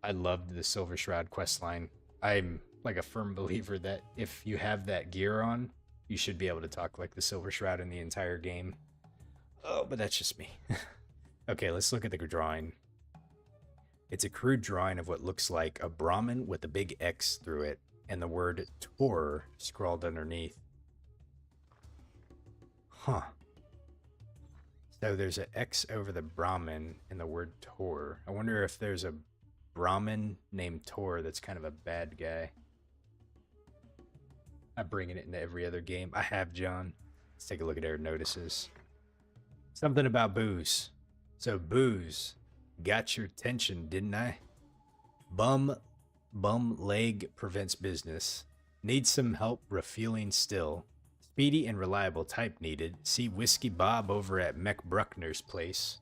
I loved the Silver Shroud questline. I'm like a firm believer that if you have that gear on, you should be able to talk like the Silver Shroud in the entire game. Oh, but that's just me. Okay, let's look at the drawing. It's a crude drawing of what looks like a Brahmin with a big X through it and the word Tor scrawled underneath. Huh. So there's an X over the Brahmin and the word Tor. I wonder if there's a Brahmin named Tor that's kind of a bad guy. I'm bringing it into every other game. I have, John. Let's take a look at our notices. Something about booze. So booze got your attention, didn't I? Bum leg prevents business. Need some help refueling still. Speedy and reliable type needed. See Whiskey Bob over at Mech Bruckner's place.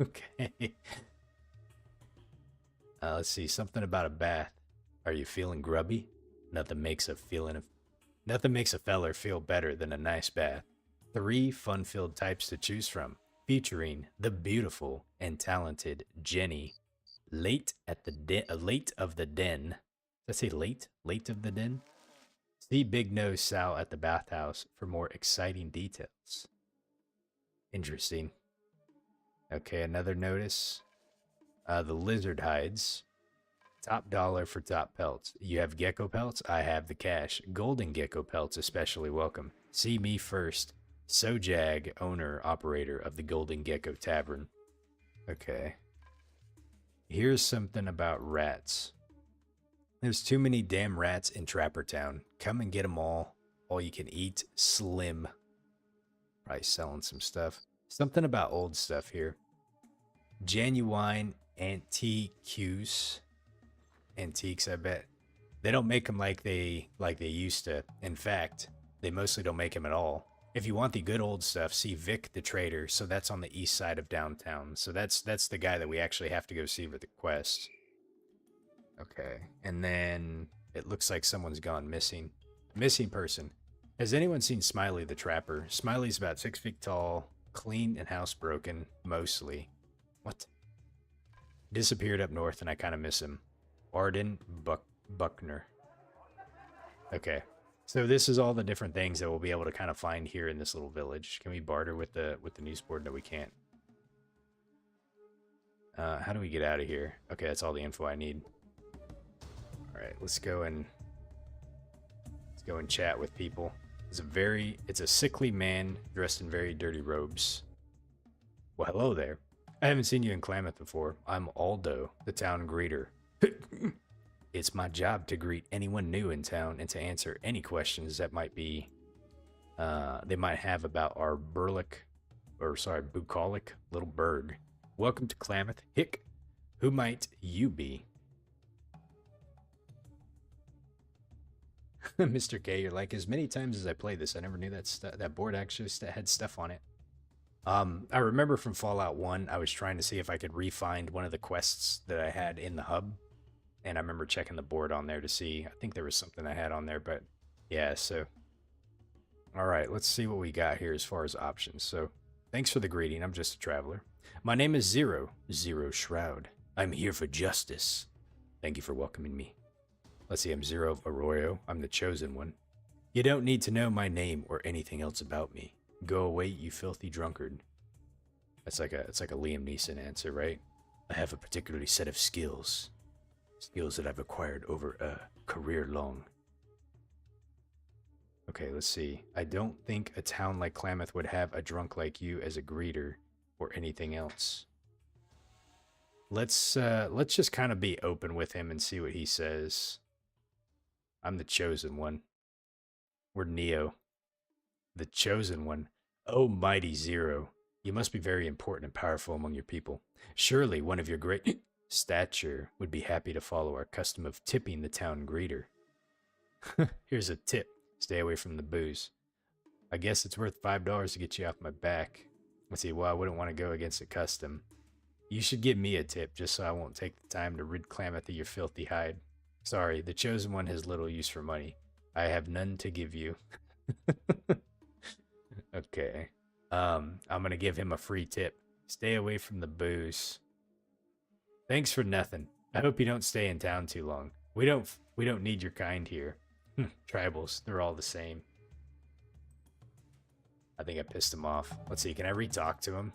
Okay. Let's see. Something about a bath. Are you feeling grubby? Nothing makes a nothing makes a feller feel better than a nice bath. 3 fun-filled types to choose from, featuring the beautiful and talented Jenny, late of the den. Did I say late? Late of the den? See Big Nose Sal at the bathhouse for more exciting details. Interesting. Okay, another notice. The lizard hides. Top dollar for top pelts. You have gecko pelts? I have the cash. Golden gecko pelts especially welcome. See me first. Sojag, owner, operator of the Golden Gecko Tavern. Okay. Here's something about rats. There's too many damn rats in Trapper Town. Come and get them all. All you can eat. Slim. Probably selling some stuff. Something about old stuff here. Genuine antiques. Antiques, I bet. They don't make them like they used to. In fact, they mostly don't make them at all. If you want the good old stuff, see Vic the Trader. So that's on the east side of downtown. So that's the guy that we actually have to go see for the quest. Okay. And then it looks like someone's gone missing. Missing person. Has anyone seen Smiley the Trapper? Smiley's about 6 feet tall, clean and housebroken, mostly. What? Disappeared up north and I kind of miss him. Arden Buckner. Okay. So this is all the different things that we'll be able to kind of find here in this little village. Can we barter with the news board? No, we can't. How do we get out of here? Okay, that's all the info I need. All right, let's go and chat with people. It's a sickly man dressed in very dirty robes. Well, hello there. I haven't seen you in Klamath before. I'm Aldo, the town greeter. It's my job to greet anyone new in town and to answer any questions that might be they might have about our bucolic little burg. Welcome to Klamath. Hick, who might you be? Mr. K, you're like, as many times as I played this, I never knew that board actually had stuff on it. I remember from Fallout 1, I was trying to see if I could re-find one of the quests that I had in the hub. And I remember checking the board on there to see. I think there was something I had on there, but yeah, so. All right, let's see what we got here as far as options. So, thanks for the greeting. I'm just a traveler. My name is Zero Shroud. I'm here for justice. Thank you for welcoming me. Let's see, I'm Zero of Arroyo. I'm the chosen one. You don't need to know my name or anything else about me. Go away, you filthy drunkard. It's like a Liam Neeson answer, right? I have a particular set of skills. Skills that I've acquired over a career long. Okay, let's see. I don't think a town like Klamath would have a drunk like you as a greeter or anything else. Let's just kind of be open with him and see what he says. I'm the chosen one. We're Neo. The chosen one. Oh, mighty Zero. You must be very important and powerful among your people. Surely one of your great stature would be happy to follow our custom of tipping the town greeter. Here's a tip. Stay away from the booze. I guess it's worth $5 to get you off my back. Let's see, well, I wouldn't want to go against the custom. You should give me a tip just so I won't take the time to rid Klamath of your filthy hide. Sorry, the chosen one has little use for money. I have none to give you. Okay. I'm gonna give him a free tip. Stay away from the booze. Thanks for nothing. I hope you don't stay in town too long. We don't need your kind here. Tribals, they're all the same. I think I pissed him off. Let's see, can I re-talk to him?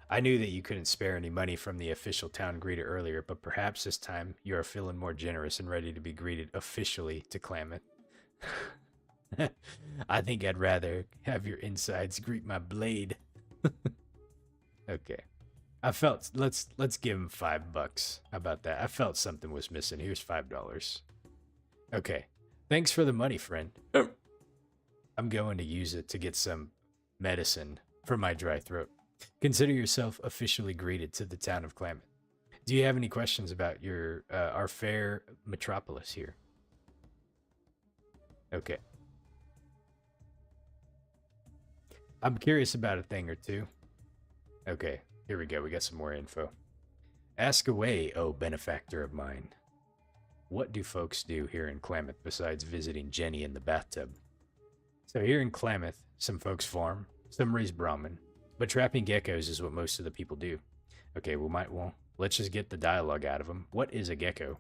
I knew that you couldn't spare any money from the official town greeter earlier, but perhaps this time you are feeling more generous and ready to be greeted officially to Klamath. I think I'd rather have your insides greet my blade. Okay. Let's give him $5. How about that? I felt something was missing. Here's $5. Okay. Thanks for the money, friend. I'm going to use it to get some medicine for my dry throat. Consider yourself officially greeted to the town of Klamath. Do you have any questions about our fair metropolis here? Okay. I'm curious about a thing or two. Okay, here we go. We got some more info. Ask away, oh benefactor of mine. what do folks do here in Klamath besides visiting Jenny in the bathtub? So here in Klamath, some folks farm, some raise Brahmin, but trapping geckos is what most of the people do. Okay, let's just get the dialogue out of them. What is a gecko?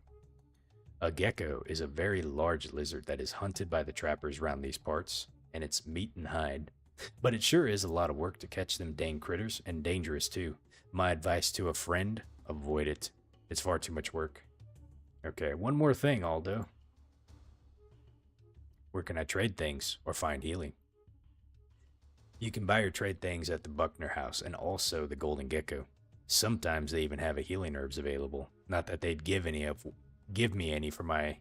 A gecko is a very large lizard that is hunted by the trappers around these parts, and it's meat and hide. But it sure is a lot of work to catch them dang critters, and dangerous too. My advice to a friend, avoid it. It's far too much work. Okay, one more thing, Aldo. Where can I trade things or find healing? You can buy or trade things at the Buckner House and also the Golden Gecko. Sometimes they even have a healing herbs available. Not that they'd give me any for my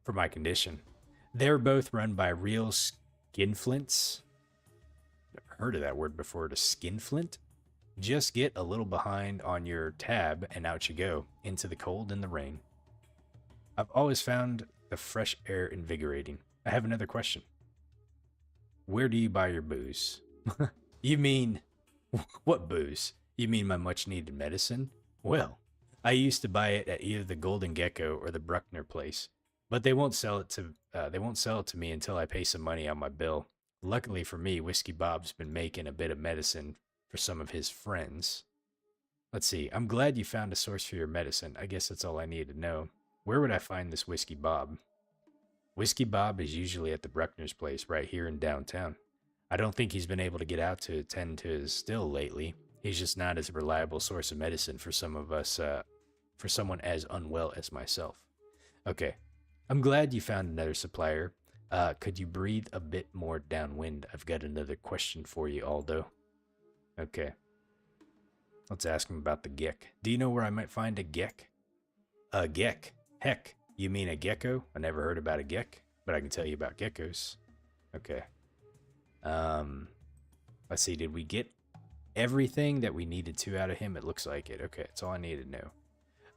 for my condition. They're both run by real skinflints. Never heard of that word before. To skinflint? Just get a little behind on your tab and out you go into the cold and the rain. I've always found the fresh air invigorating. I have another question. Where do you buy your booze? You mean, what booze? You mean my much needed medicine? Well, I used to buy it at either the Golden Gecko or the Bruckner place, but they won't sell it to me until I pay some money on my bill. Luckily for me, Whiskey Bob's been making a bit of medicine for some of his friends. Let's see. I'm glad you found a source for your medicine. I guess that's all I need to know. Where would I find this Whiskey Bob? Whiskey Bob is usually at the Bruckner's place right here in downtown. I don't think he's been able to get out to attend to his still lately. He's just not as a reliable source of medicine for some of us, for someone as unwell as myself. Okay, I'm glad you found another supplier. Could you breathe a bit more downwind? I've got another question for you, Aldo. Okay. Let's ask him about the geck. Do you know where I might find a geck? A geck? Heck, you mean a gecko? I never heard about a geck, but I can tell you about geckos. Okay. Let's see, did we get everything that we needed to out of him? It looks like it. Okay, that's all I needed to know.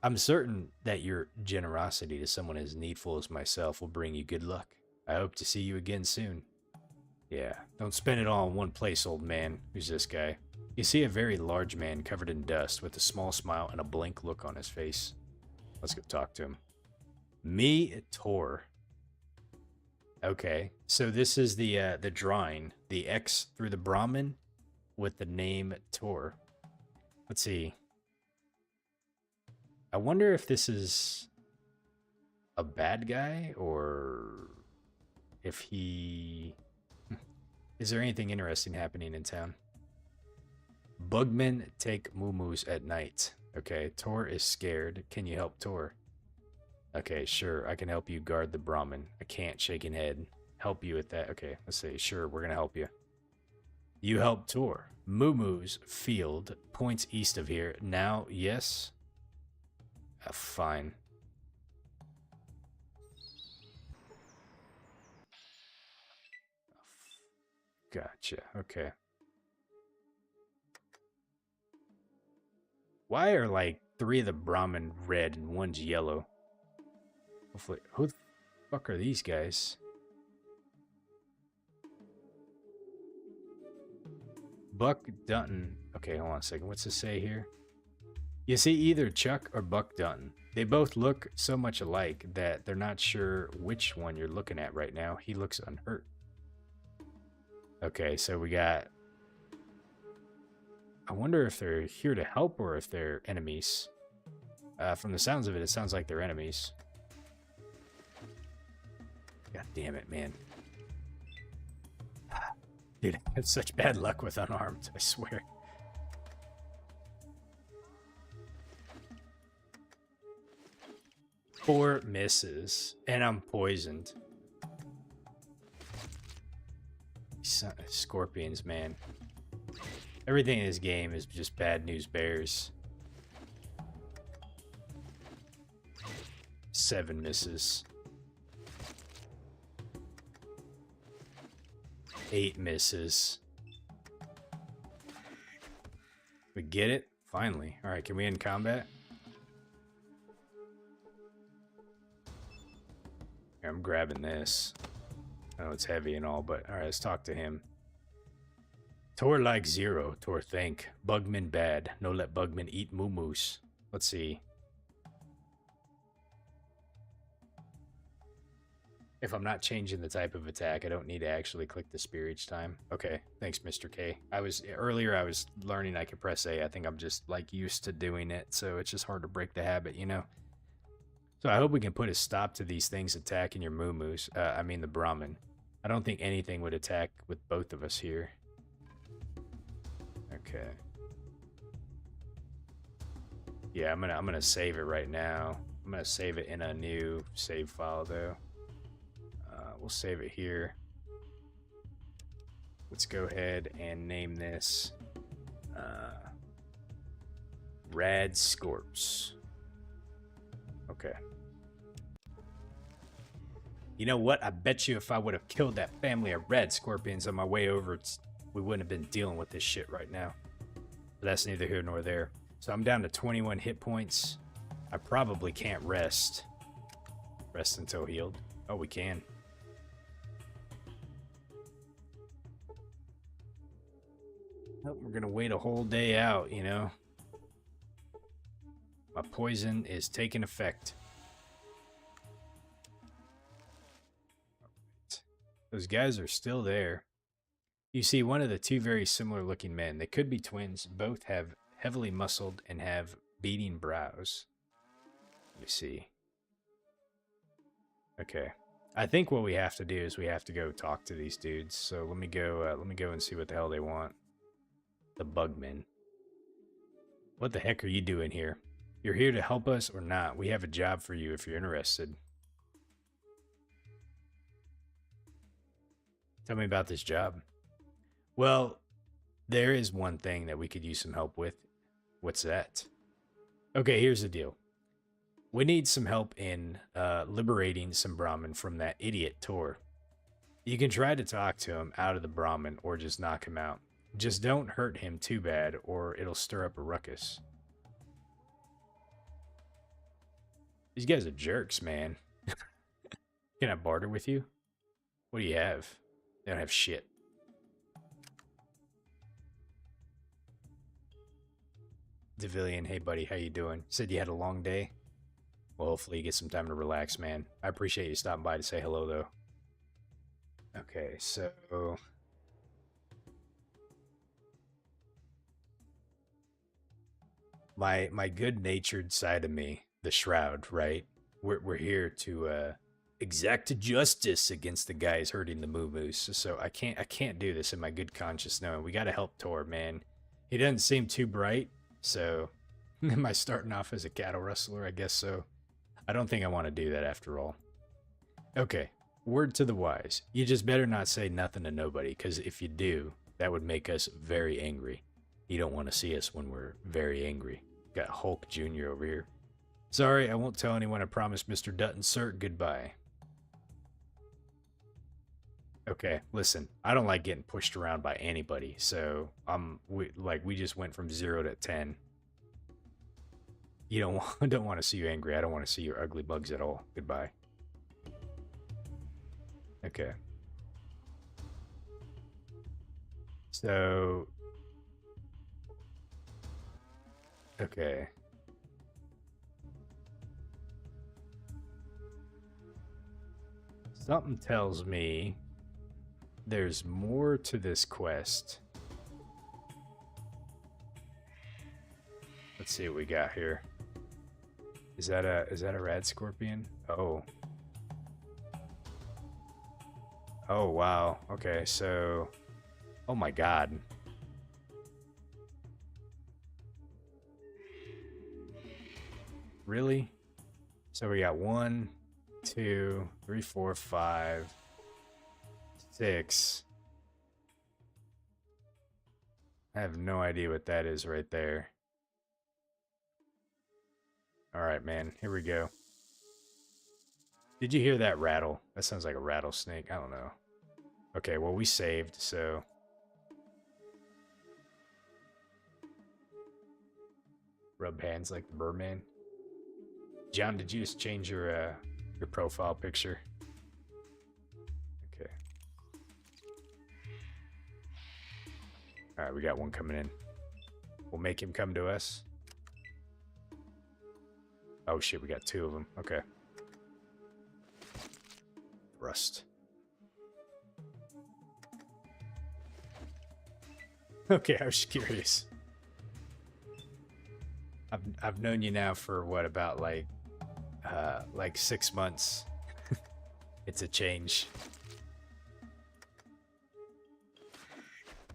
I'm certain that your generosity to someone as needful as myself will bring you good luck. I hope to see you again soon. Yeah, don't spend it all in one place, old man. Who's this guy? You see a very large man covered in dust with a small smile and a blank look on his face. Let's go talk to him. Me, Tor. Okay, so this is the drawing. The X through the Brahmin with the name Tor. Let's see. I wonder if this is a bad guy or if he... Is there anything interesting happening in town? Bugmen take moo-moos at night. Okay, Tor is scared. Can you help Tor? Okay, sure. I can help you guard the Brahmin. I can't, shaking head. Help you with that. Okay, let's say, sure, we're going to help you. You help Tor. Moo-moo's field points east of here. Now, yes? Fine. Gotcha. Okay. Why are like 3 of the Brahmin red and 1's yellow? Hopefully, who the fuck are these guys? Buck Dutton. Okay, hold on a second. What's it say here? You see either Chuck or Buck Dutton. They both look so much alike that they're not sure which one you're looking at right now. He looks unhurt. Okay, so we got... I wonder if they're here to help or if they're enemies. From the sounds of it, it sounds like they're enemies. God damn it, man. Dude, I have such bad luck with unarmed, I swear. Four misses, and I'm poisoned. Scorpions, man. Everything in this game is just bad news bears. 7 misses. 8 misses. We get it? Finally. Alright, can we end combat? Here, I'm grabbing this. I know it's heavy and all, but alright, let's talk to him. Tor like 0, Tor think. Bugman bad. No let Bugman eat moo-moos. Let's see. If I'm not changing the type of attack, I don't need to actually click the spear each time. Okay, thanks, Mr. K. Earlier I was learning I could press A. I think I'm just like used to doing it, so it's just hard to break the habit, you know? So I hope we can put a stop to these things attacking your moo-moos. I mean the Brahmin. I don't think anything would attack with both of us here. Okay. Yeah, I'm gonna save it right now. I'm gonna save it in a new save file though. We'll save it here. Let's go ahead and name this Rad Scorps. Okay. You know what? I bet you if I would have killed that family of red scorpions on my way over, we wouldn't have been dealing with this shit right now. But that's neither here nor there. So I'm down to 21 hit points. I probably can't rest. Rest until healed. Oh, we can. Nope, we're gonna wait a whole day out, you know. My poison is taking effect. Those guys are still there. You see one of the two very similar looking men. They could be twins. Both have heavily muscled and have beating brows. Let me see. Okay. I think what we have to do is we have to go talk to these dudes. So let me go and see what the hell they want. The Bugmen. What the heck are you doing here? You're here to help us or not? We have a job for you if you're interested. Tell me about this job. Well, there is one thing that we could use some help with. What's that? Okay, here's the deal. We need some help in liberating some Brahmin from that idiot Tor. You can try to talk to him out of the Brahmin or just knock him out. Just don't hurt him too bad or it'll stir up a ruckus. These guys are jerks, man. Can I barter with you? What do you have? They don't have shit. Devillian, hey buddy, how you doing? Said you had a long day? Well, hopefully you get some time to relax, man. I appreciate you stopping by to say hello, though. Okay, so... My good-natured side of me, the Shroud, right? We're here to exact justice against the guys hurting the moo-moos. So I can't do this in my good conscience knowing we gotta help Tor, man. He doesn't seem too bright, so am I starting off as a cattle rustler? I guess so. I don't think I want to do that after all. Okay, word to the wise. You just better not say nothing to nobody, because if you do, that would make us very angry. You don't want to see us when we're very angry. Got Hulk Jr. over here. Sorry, I won't tell anyone. I promise, Mr. Dutton, sir. Goodbye. Okay, listen. I don't like getting pushed around by anybody, so we just went from 0 to 10. You don't want to see you angry. I don't want to see your ugly bugs at all. Goodbye. Okay. So... Okay. Something tells me there's more to this quest. Let's see what we got here. Is that a rad scorpion? Oh. Oh wow. Okay, so oh my god. Really? So we got 1, 2, 3, 4, 5, 6. I have no idea what that is right there. Alright, man. Here we go. Did you hear that rattle? That sounds like a rattlesnake. I don't know. Okay, well, we saved, so... Rub hands like the Birdman. John, did you just change your profile picture? Okay. Alright, we got one coming in. We'll make him come to us. Oh shit, we got 2 of them. Okay. rust. Okay, I was curious. I've known you now for what, about like 6 months. It's a change.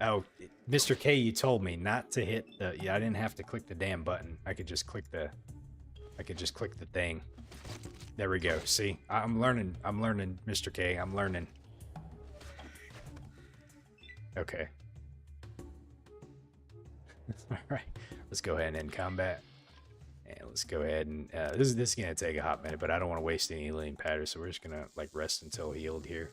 Oh, Mr. K, you told me not to hit the. Yeah, I didn't have to click the damn button. I could just click the thing. There we go. See, I'm learning. I'm learning, Mr. K. I'm learning. Okay. All right. Let's go ahead and end combat. And let's go ahead and this is gonna take a hot minute, but I don't want to waste any healing patterns, so we're just gonna like rest until healed here.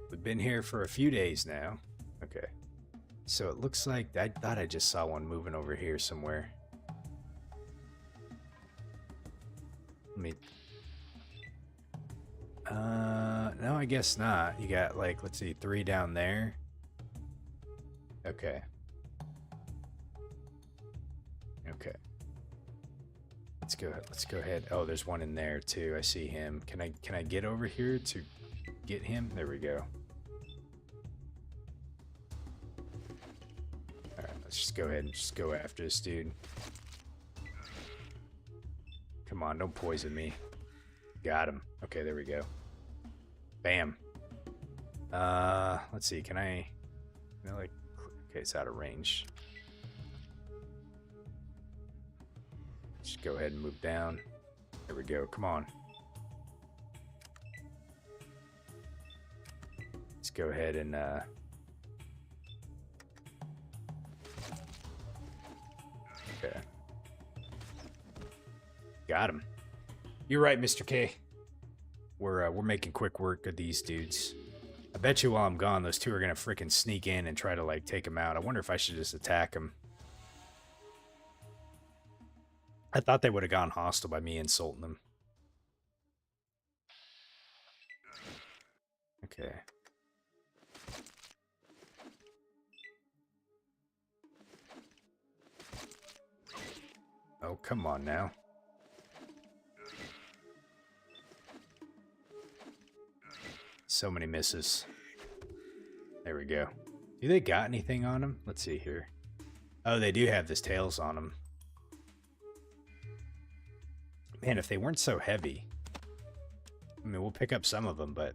We've been here for a few days now. Okay. So it looks like I thought I just saw one moving over here somewhere. Let me. No, I guess not. You got like, let's see, 3 down there. Okay. Okay. Let's go ahead. Oh, there's one in there too. I see him. Can I get over here to get him? There we go. All right, let's just go ahead and just go after this dude. Come on, don't poison me. Got him. Okay, there we go. Bam. Let's see. Can I like? Okay, it's out of range. Just go ahead and move down. There we go. Come on. Let's go ahead and okay. Got him. You're right, Mr. K. We're making quick work of these dudes. I bet you while I'm gone, those two are gonna freaking sneak in and try to like take him out. I wonder if I should just attack them. I thought they would have gone hostile by me insulting them. Okay. Oh, come on now. So many misses. There we go. Do they got anything on them? Let's see here. Oh, they do have this tails on them. Man, if they weren't so heavy. I mean, we'll pick up some of them, but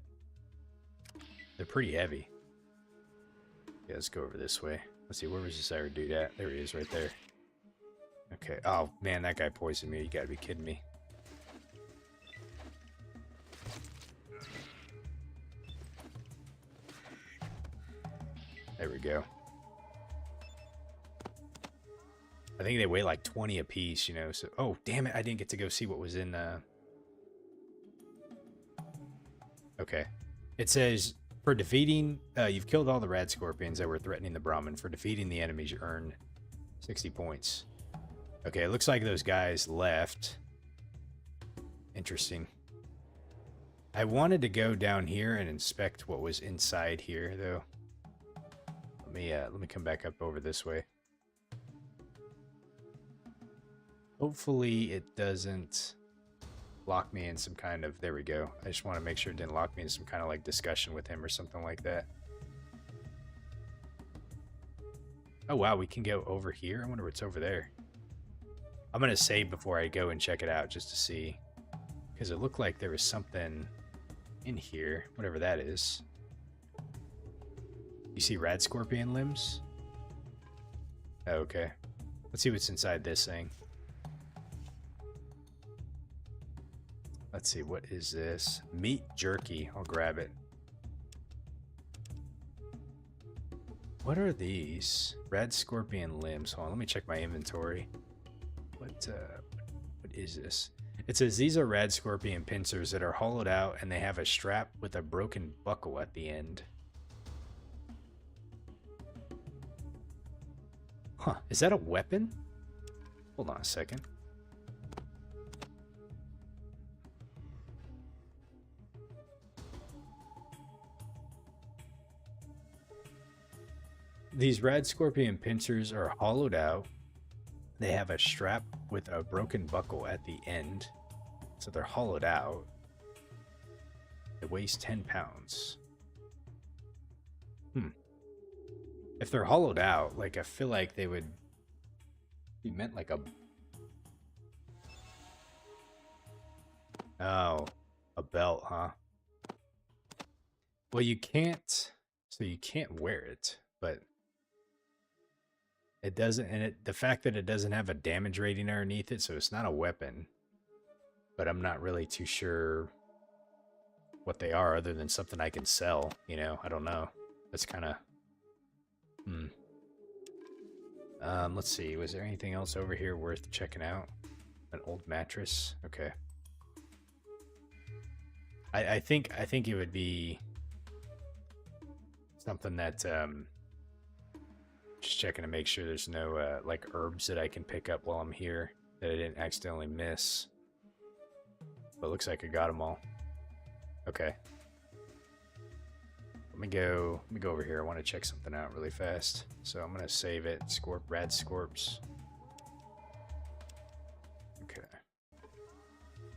they're pretty heavy. Yeah, let's go over this way. Let's see, where was this other dude at? There he is, right there. Okay. Oh, man, that guy poisoned me. You gotta be kidding me. There we go. I think they weigh like 20 apiece, you know, so... Oh, damn it, I didn't get to go see what was in, Okay. It says, for defeating... you've killed all the rad scorpions that were threatening the Brahmin. For defeating the enemies, you earn 60 points. Okay, it looks like those guys left. Interesting. I wanted to go down here and inspect what was inside here, though. Let me come back up over this way. Hopefully it doesn't lock me in some kind of... There we go. I just want to make sure it didn't lock me in some kind of like discussion with him or something like that. Oh wow, we can go over here? I wonder what's over there. I'm going to save before I go and check it out just to see. Because it looked like there was something in here, whatever that is. You see rad scorpion limbs? Oh, okay. Let's see what's inside this thing. Let's see, what is this? Meat jerky. I'll grab it. What are these? Rad scorpion limbs. Hold on, let me check my inventory. What is this? It says these are rad scorpion pincers that are hollowed out and they have a strap with a broken buckle at the end. Huh, is that a weapon? Hold on a second. These rad scorpion pincers are hollowed out. They have a strap with a broken buckle at the end. So they're hollowed out. It weighs 10 pounds. If they're hollowed out, like, I feel like they would be meant like a... Oh, a belt, huh? Well, you can't... So you can't wear it, but... It doesn't... And the fact that it doesn't have a damage rating underneath it, so it's not a weapon. But I'm not really too sure what they are other than something I can sell, you know? I don't know. That's kind of... let's see. Was there anything else over here worth checking out? An old mattress? Okay. I think it would be something that just checking to make sure there's no like herbs that I can pick up while I'm here that I didn't accidentally miss. But it looks like I got them all. Okay. Let me go over here. I want to check something out really fast. So I'm gonna save it. Rad Scorps. Okay.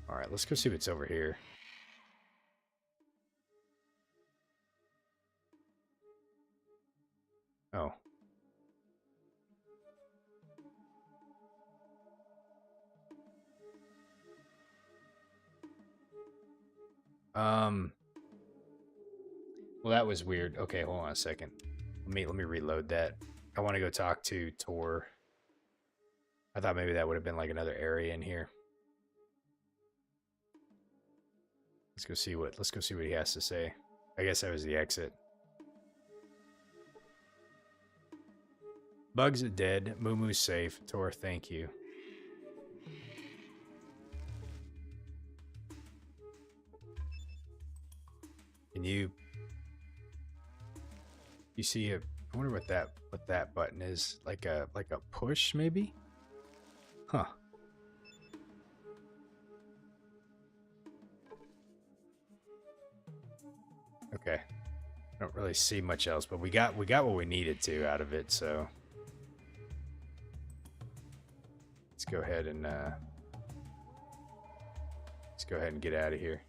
Alright, let's go see what's over here. Oh. Well, that was weird. Okay, hold on a second. Let me reload that. I want to go talk to Tor. I thought maybe that would have been like another area in here. Let's go see what he has to say. I guess that was the exit. Bugs are dead. Moomoo's safe. Tor, thank you. Can you see a... I wonder what that button is. Like a push, maybe? Huh. Okay. I don't really see much else, but we got what we needed to out of it, so let's go ahead and get out of here.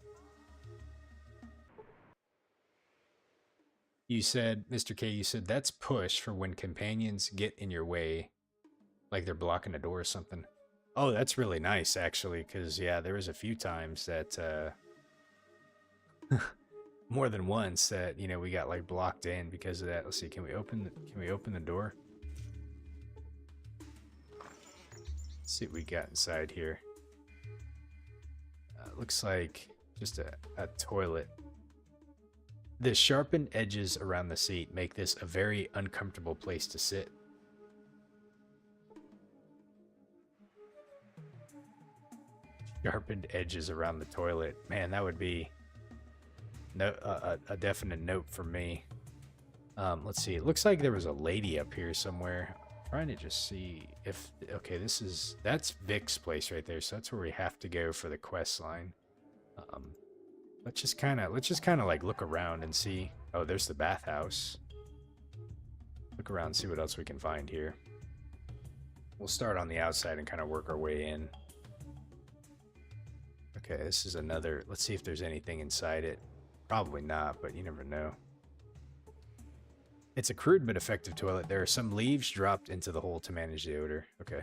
You said, Mr. K, you said that's push for when companions get in your way, like they're blocking a door or something. Oh, that's really nice, actually, because, yeah, there was a few times that, more than once that, you know, we got, like, blocked in because of that. Let's see, can we open the door? Let's see what we got inside here. Looks like just a toilet. The sharpened edges around the seat make this a very uncomfortable place to sit. Sharpened edges around the toilet. Man, that would be a definite note for me. Let's see. It looks like there was a lady up here somewhere. I'm trying to just see if... Okay, that's Vic's place right there, so that's where we have to go for the quest line. Let's just kind of like look around and see. Oh, there's the bathhouse. Look around and see what else we can find here. We'll start on the outside and kind of work our way in. Okay, this is another... Let's see if there's anything inside it. Probably not, but you never know. It's a crude but effective toilet. There are some leaves dropped into the hole to manage the odor. Okay.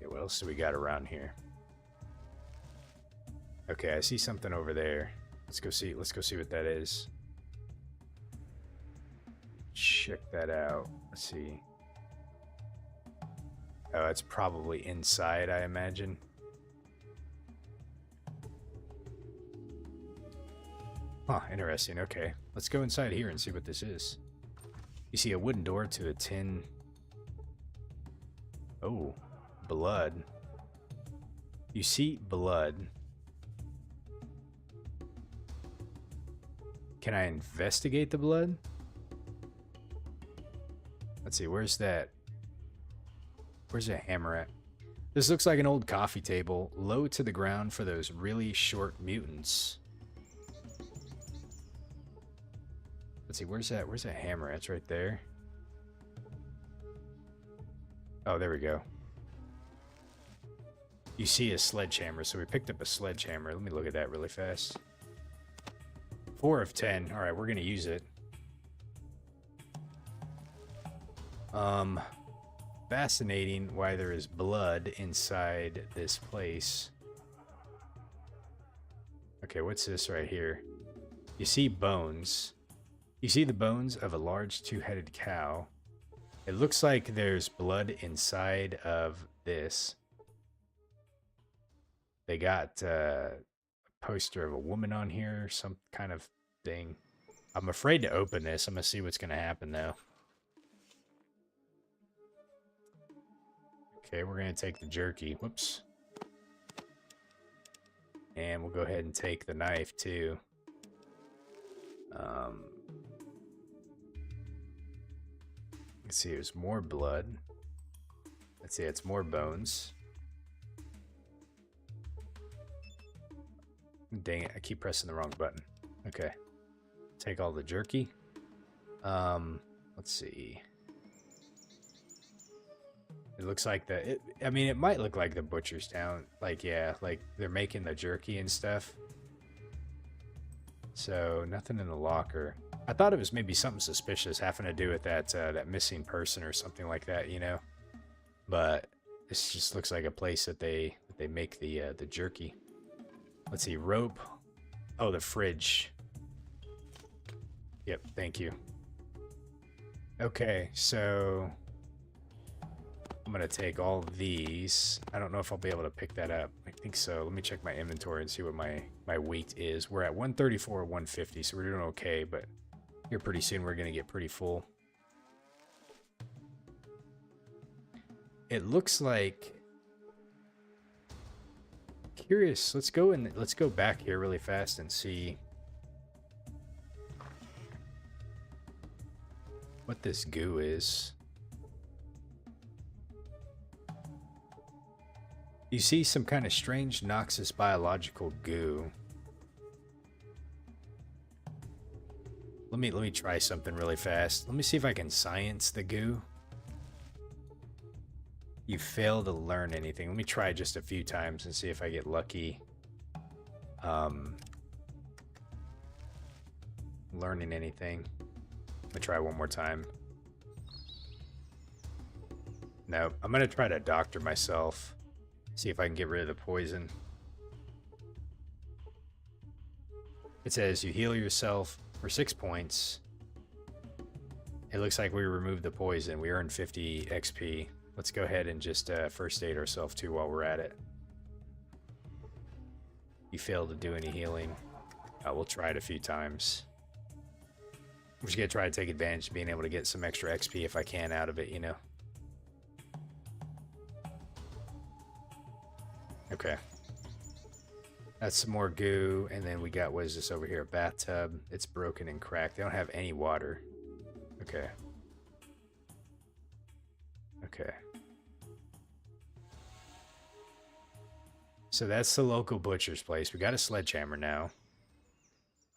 What else do we got around here? Okay, I see something over there. Let's go see what that is. Check that out. Let's see. Oh, it's probably inside, I imagine. Huh, interesting. Okay. Let's go inside here and see what this is. You see a wooden door to a tin. Oh. Blood. You see blood. Can I investigate the blood? Let's see, where's that? Where's the hammer at? This looks like an old coffee table, low to the ground for those really short mutants. Let's see, where's that hammer? It's right there. Oh, there we go. You see a sledgehammer, so we picked up a sledgehammer. Let me look at that really fast. 4 of 10. All right, we're gonna use it. Fascinating why there is blood inside this place. Okay, what's this right here? You see bones. You see the bones of a large two-headed cow. It looks like there's blood inside of this. They got a poster of a woman on here, some kind of thing. I'm afraid to open this. I'm gonna see what's gonna happen though. Okay, we're gonna take the jerky. Whoops. And we'll go ahead and take the knife too. Let's see, there's more blood. Let's see, it's more bones. Dang it, I keep pressing the wrong button. Okay. Take all the jerky. Let's see. It looks like I mean, it might look like the butcher's town. Like, yeah, like they're making the jerky and stuff. So, nothing in the locker. I thought it was maybe something suspicious having to do with that missing person or something like that, you know? But this just looks like a place that they make the jerky. Let's see, rope. Oh, the fridge. Yep, thank you. Okay, so I'm gonna take all these. I don't know if I'll be able to pick that up. I think so. Let me check my inventory and see what my weight is. We're at 134 or 150, so we're doing okay, but here pretty soon we're gonna get pretty full. It looks like, curious. Let's go back here really fast and see what this goo is. You see some kind of strange noxious biological goo. Let me try something really fast. Let me see if I can science the goo. You fail to learn anything. Let me try just a few times and see if I get lucky. Learning anything. Let me try one more time. No, I'm gonna try to doctor myself. See if I can get rid of the poison. It says you heal yourself for 6 points. It looks like we removed the poison. We earned 50 XP. Let's go ahead and just first aid ourselves too while we're at it. You failed to do any healing. We'll try it a few times. I'm just gonna try to take advantage of being able to get some extra XP if I can out of it, you know. Okay. That's some more goo, and then we got, what is this over here? A bathtub. It's broken and cracked. They don't have any water. Okay. Okay. So that's the local butcher's place. We got a sledgehammer now.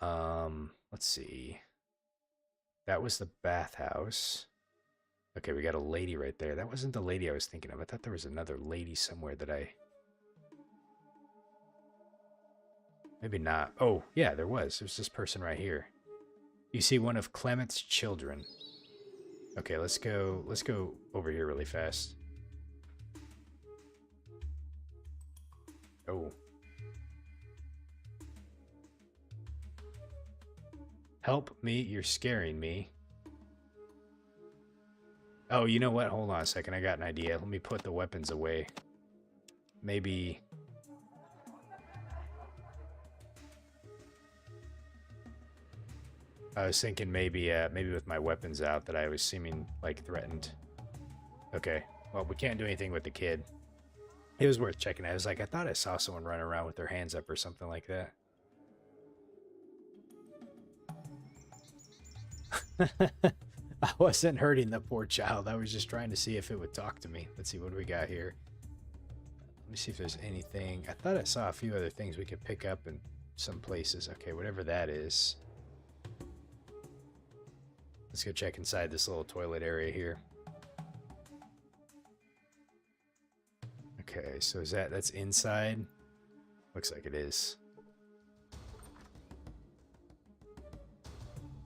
Let's see. That was the bathhouse. Okay, we got a lady right there. That wasn't the lady I was thinking of. I thought there was another lady somewhere that I... Maybe not. Oh, yeah, there was. There's this person right here. You see one of Clement's children. Okay, let's go over here really fast. Oh. Help me, you're scaring me. Oh, you know what? Hold on a second. I got an idea. Let me put the weapons away. Maybe... I was thinking maybe with my weapons out that I was seeming like threatened. Okay, well, we can't do anything with the kid. It was worth checking. I was like, I thought I saw someone run around with their hands up or something like that. I wasn't hurting the poor child. I was just trying to see if it would talk to me. Let's see, what do we got here? Let me see if there's anything. I thought I saw a few other things we could pick up in some places. Okay, whatever that is. Let's go check inside this little toilet area here. Okay, so is that's inside? Looks like it is.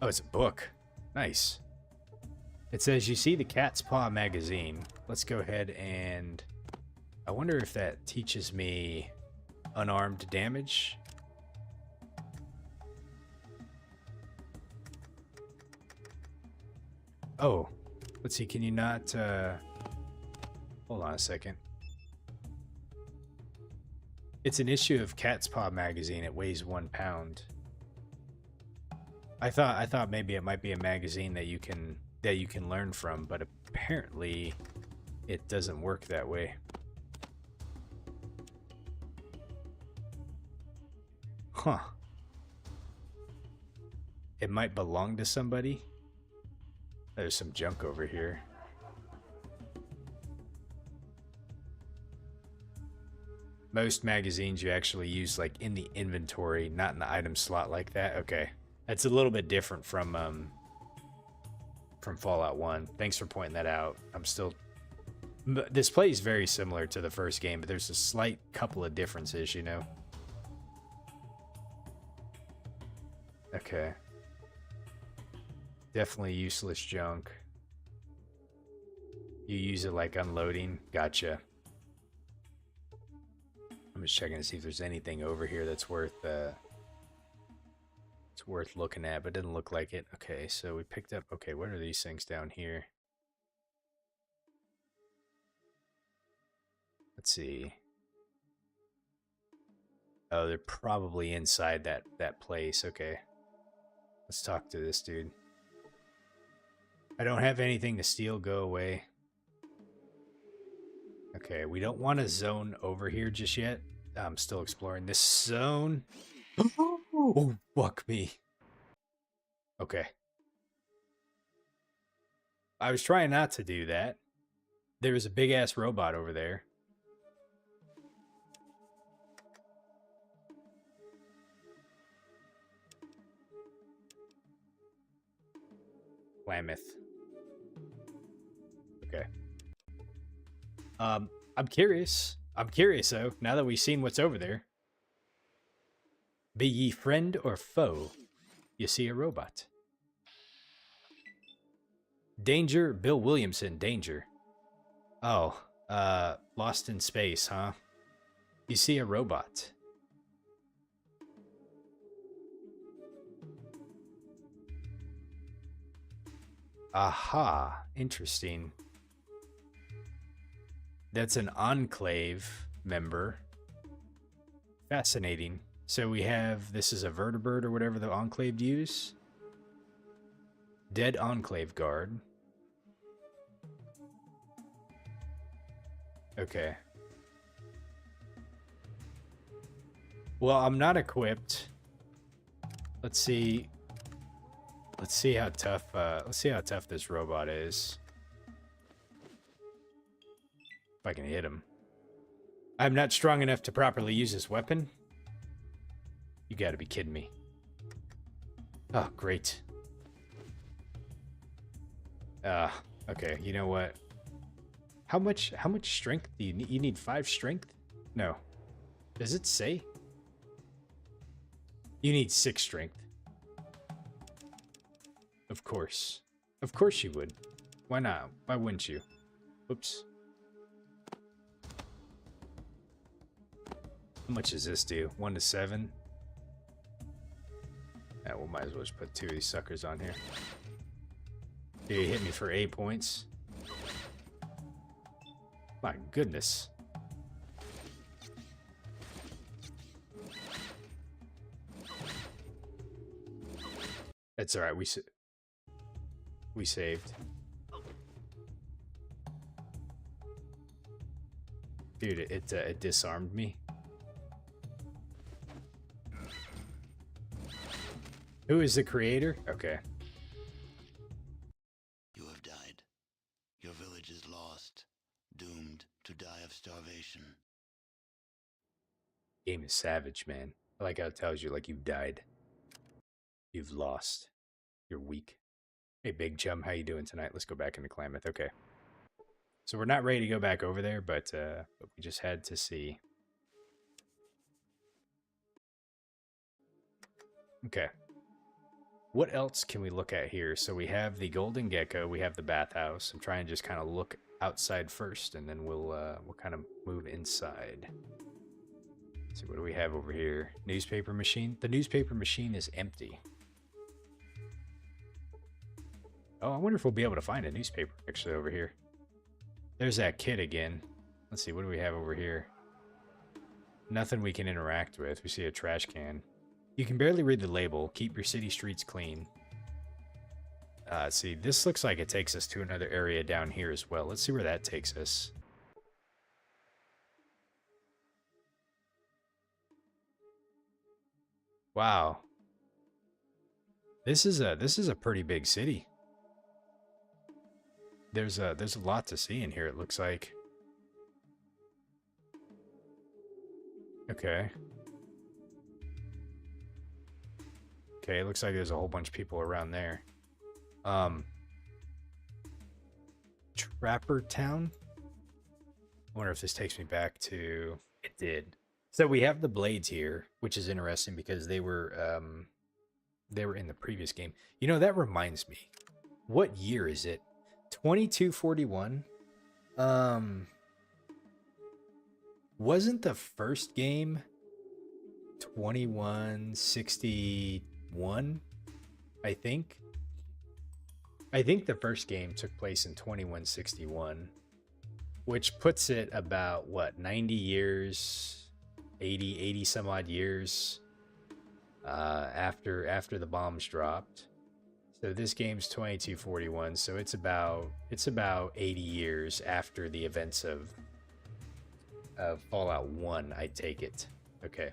Oh, it's a book. Nice. It says, you see the Cat's Paw magazine. Let's go ahead and... I wonder if that teaches me unarmed damage. Oh, let's see. Can you not... Hold on a second. It's an issue of Cat's Paw magazine. It weighs 1 pound. I thought maybe it might be a magazine that you can learn from, but apparently it doesn't work that way. Huh. It might belong to somebody. There's some junk over here. Most magazines you actually use like in the inventory, not in the item slot like that. Okay. That's a little bit different from Fallout 1. Thanks for pointing that out. This plays very similar to the first game, but there's a slight couple of differences, you know? Okay. Definitely useless junk. You use it like unloading. Gotcha. I'm just checking to see if there's anything over here that's worth looking at, but it didn't look like it. Okay, so we picked up... Okay, what are these things down here? Let's see. Oh, they're probably inside that place. Okay. Let's talk to this dude. I don't have anything to steal. Go away. Okay, we don't want to zone over here just yet. I'm still exploring this zone. Oh, fuck me. Okay. I was trying not to do that. There was a big-ass robot over there. Mammoth. Okay. I'm curious. I'm curious, though, now that we've seen what's over there. Be ye friend or foe, you see a robot. Danger, Bill Williamson, danger. Oh, lost in space, huh? You see a robot. Aha, interesting. That's an Enclave member. Fascinating. So we have, this is a vertebrate or whatever the Enclave use. Dead Enclave guard. Okay. Well, I'm not equipped. Let's see. Let's see how tough this robot is. If I can hit him. I'm not strong enough to properly use this weapon. You gotta be kidding me. Oh, great. Okay, you know what? How much strength do you need? You need 5 strength? No. Does it say? You need 6 strength. Of course. Of course you would. Why not? Why wouldn't you? Oops. How much does this do? 1 to 7? Yeah, we might as well just put 2 of these suckers on here. Dude, he hit me for 8 points. My goodness. It's alright, we saved. Dude, it disarmed me. Who is the creator? Okay. You have died. Your village is lost, doomed to die of starvation. Game is savage, man. I like how it tells you, like, you've died. You've lost. You're weak. Hey, Big Chum, how you doing tonight? Let's go back into Klamath. Okay. So we're not ready to go back over there, but we just had to see. Okay. What else can we look at here? So we have the Golden Gecko, we have the bathhouse. I'm trying to just kind of look outside first, and then we'll kind of move inside. Let's see, what do we have over here? Newspaper machine. The newspaper machine is empty. Oh, I wonder if we'll be able to find a newspaper actually over here. There's that kid again. Let's see, what do we have over here? Nothing we can interact with. We see a trash can. You can barely read the label. Keep your city streets clean. See, this looks like it takes us to another area down here as well. Let's see where that takes us. Wow. This is a pretty big city. There's a lot to see in here, it looks like. Okay. Okay, it looks like there's a whole bunch of people around there. Trapper Town? I wonder if this takes me back to... It did. So we have the blades here, which is interesting because they were in the previous game. You know, that reminds me. What year is it? 2241? Wasn't the first game 2161? I think the first game took place in 2161, which puts it about what, 90 years, 80 some odd years after the bombs dropped. So this game's 2241, so it's about 80 years after the events of Fallout 1, I take it. Okay.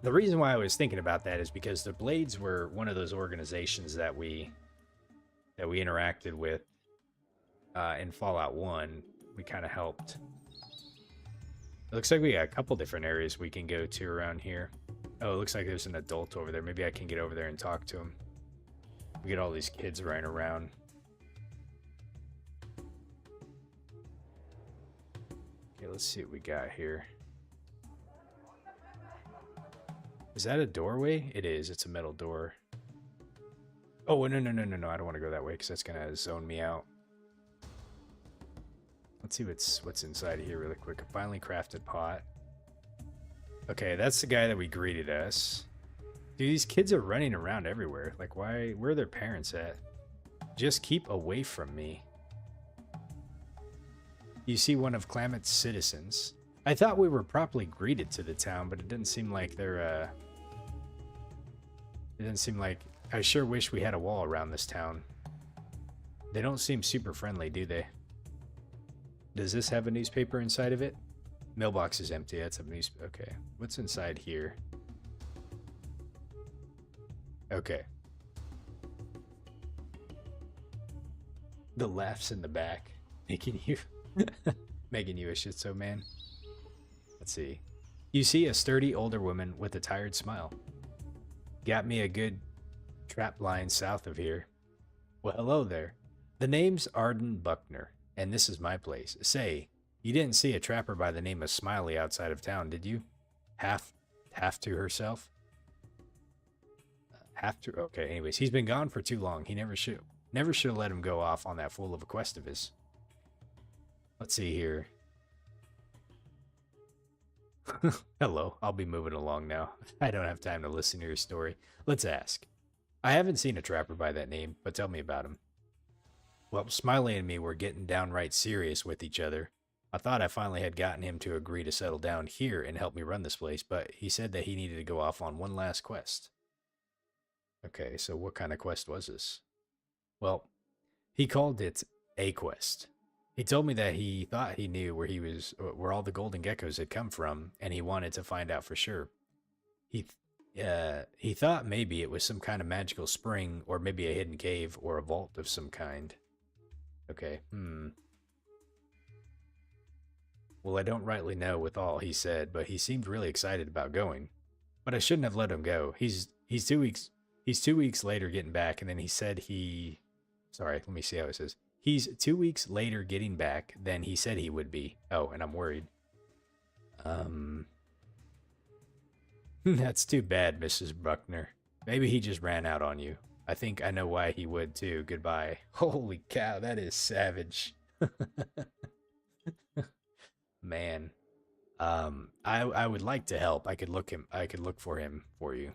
The reason why I was thinking about that is because the Blades were one of those organizations that we interacted with in Fallout 1. We kind of helped. It looks like we got a couple different areas we can go to around here. Oh, it looks like there's an adult over there. Maybe I can get over there and talk to him. We get all these kids running around. Okay, let's see what we got here. Is that a doorway? It is. It's a metal door. Oh, no. I don't want to go that way because that's going to zone me out. Let's see what's inside of here really quick. A finely crafted pot. Okay, that's the guy that we greeted us. Dude, these kids are running around everywhere. Like, why? Where are their parents at? Just keep away from me. You see one of Klamath's citizens. I thought we were properly greeted to the town, but it didn't seem like they're, It didn't seem like... I sure wish we had a wall around this town. They don't seem super friendly, do they? Does this have a newspaper inside of it? Mailbox is empty. That's a newspaper. Okay. What's inside here? Okay. The laughs in the back. Making you... making you a shitso man. Let's see. You see a sturdy older woman with a tired smile. Got me a good trap line south of here. Well, hello there. The name's Arden Buckner, and this is my place. Say, you didn't see a trapper by the name of Smiley outside of town, did you? Half to herself? Have to? Okay, anyways, he's been gone for too long. He never should have let him go off on that fool of a quest of his. Let's see here. Hello, I'll be moving along now. I don't have time to listen to your story. Let's ask. I haven't seen a trapper by that name, but tell me about him. Well, Smiley and me were getting downright serious with each other. I thought I finally had gotten him to agree to settle down here and help me run this place, but he said that he needed to go off on one last quest. Okay, so what kind of quest was this? Well, he called it a quest. He told me that he thought he knew where all the golden geckos had come from, and he wanted to find out for sure. He thought maybe it was some kind of magical spring, or maybe a hidden cave, or a vault of some kind. Okay, Well, I don't rightly know with all he said, but he seemed really excited about going. But I shouldn't have let him go. He's He's 2 weeks later getting back, and then he said Sorry, let me see how it says. He's 2 weeks later getting back than he said he would be. Oh, and I'm worried. That's too bad, Mrs. Bruckner. Maybe he just ran out on you. I think I know why he would too. Goodbye. Holy cow, that is savage. Man. I would like to help. I could look for him for you.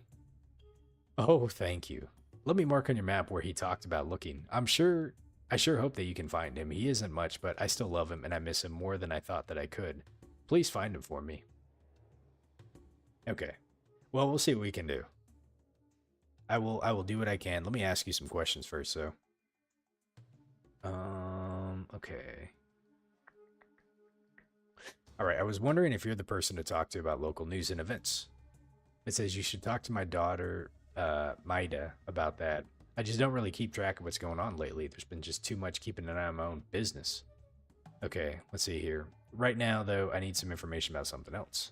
Oh, thank you. Let me mark on your map where he talked about looking. I sure hope that you can find him. He isn't much, but I still love him and I miss him more than I thought that I could. Please find him for me. Okay. Well, we'll see what we can do. I will do what I can. Let me ask you some questions first, though. Okay. All right, I was wondering if you're the person to talk to about local news and events. It says you should talk to my daughter, Maida, about that. I just don't really keep track of what's going on lately. There's been just too much keeping an eye on my own business. Okay, let's see here. Right now, though, I need some information about something else.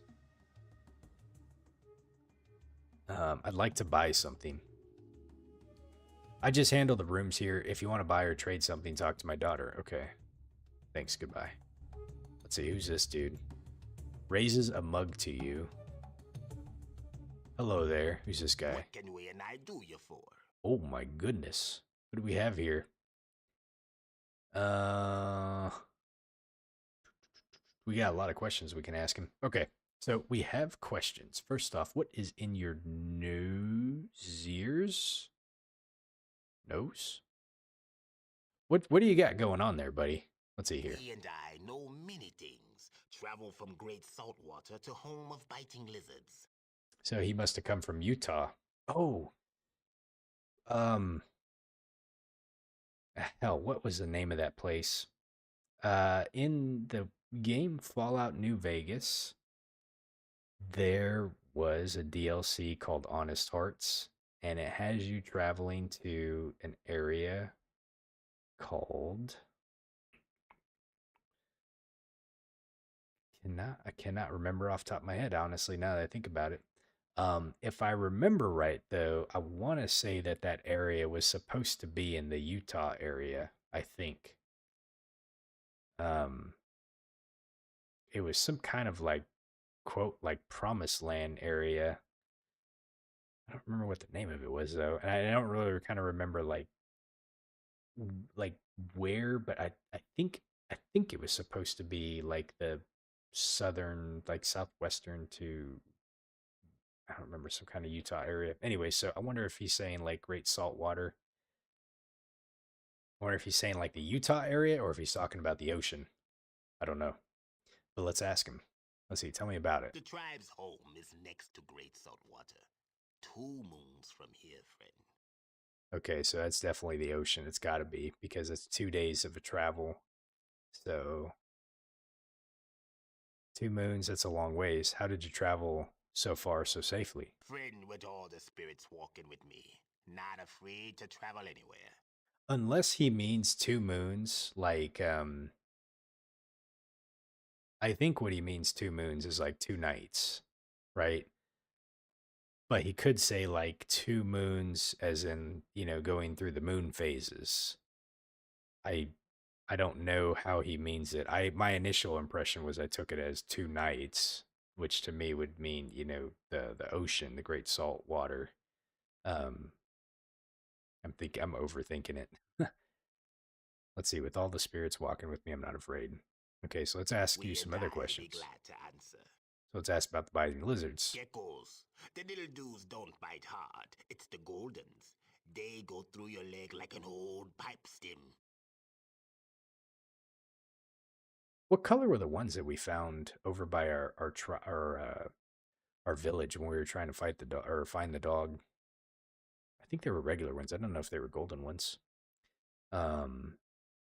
I'd like to buy something. I just handle the rooms here. If you want to buy or trade something, talk to my daughter. Okay. Thanks, goodbye. Let's see, who's this dude? Raises a mug to you. Hello there. Who's this guy? What can we and I do you for? Oh my goodness. What do we have here? We got a lot of questions we can ask him. Okay. So we have questions. First off, what is in your ears? Nose? What do you got going on there, buddy? Let's see here. We and I know many things. Travel from great saltwater to home of biting lizards. So he must have come from Utah. Oh. Hell, what was the name of that place? In the game Fallout New Vegas, there was a DLC called Honest Hearts, and it has you traveling to an area called I cannot remember off the top of my head, honestly, now that I think about it. If I remember right, though, I want to say that that area was supposed to be in the Utah area, I think. Um, it was some kind of like, quote, like promised land area. I don't remember what the name of it was, though. And I don't really kind of remember like where, but I think it was supposed to be like the southern, like southwestern to I don't remember, some kind of Utah area. Anyway, so I wonder if he's saying like Great Saltwater. I wonder if he's saying like the Utah area or if he's talking about the ocean. I don't know. But let's ask him. Let's see. Tell me about it. The tribe's home is next to Great Saltwater. 2 moons from here, friend. Okay, so that's definitely the ocean. It's got to be because it's 2 days of a travel. So 2 moons, that's a long ways. How did you travel so far so safely? Friend with all the spirits walking with me. Not afraid to travel anywhere. Unless he means 2 moons, like I think what he means 2 moons is like 2 nights, right? But he could say like 2 moons as in, going through the moon phases. I I don't know how he means it. My initial impression was I took it as 2 nights, which to me would mean, the ocean, the great salt water. Um I'm overthinking it. Let's see, with all the spirits walking with me, I'm not afraid. Okay, so let's ask you We some and other I be questions. glad to answer. So let's ask about the biting lizards. Geckos. The little dudes don't bite hard. It's the goldens. They go through your leg like an old pipe stem. What color were the ones that we found over by our village when we were trying to fight the dog or find the dog? I think they were regular ones. I don't know if they were golden ones. Let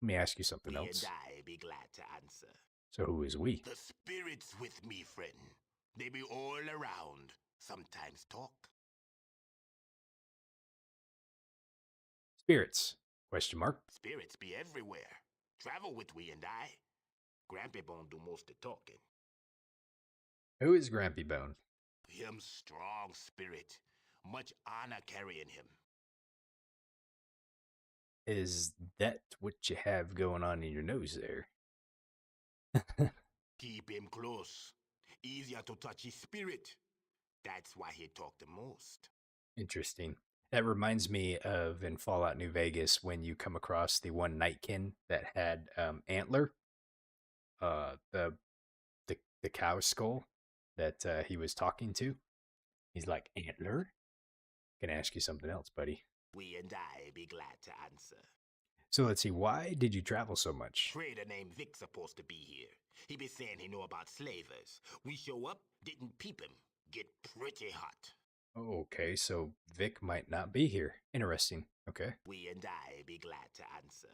me ask you something We else. and I be glad to answer. So who is we? The spirits with me, friend. They be all around. Sometimes talk. Spirits? Question mark. Spirits be everywhere. Travel with we and I. Grampy Bone do most of talking. Who is Grampy Bone? Him strong spirit. Much honor carrying him. Is that what you have going on in your nose there? Keep him close. Easier to touch his spirit. That's why he talk the most. Interesting. That reminds me of in Fallout New Vegas when you come across the one Nightkin that had antler, the cow skull that he was talking to. He's like, antler? Gonna ask you something else, buddy. We and I be glad to answer. So let's see, why did you travel so much? Trader named Vic supposed to be here. He be saying he know about slavers. We show up, didn't peep him. Get pretty hot. Okay, so Vic might not be here. Interesting. Okay. We and I be glad to answer.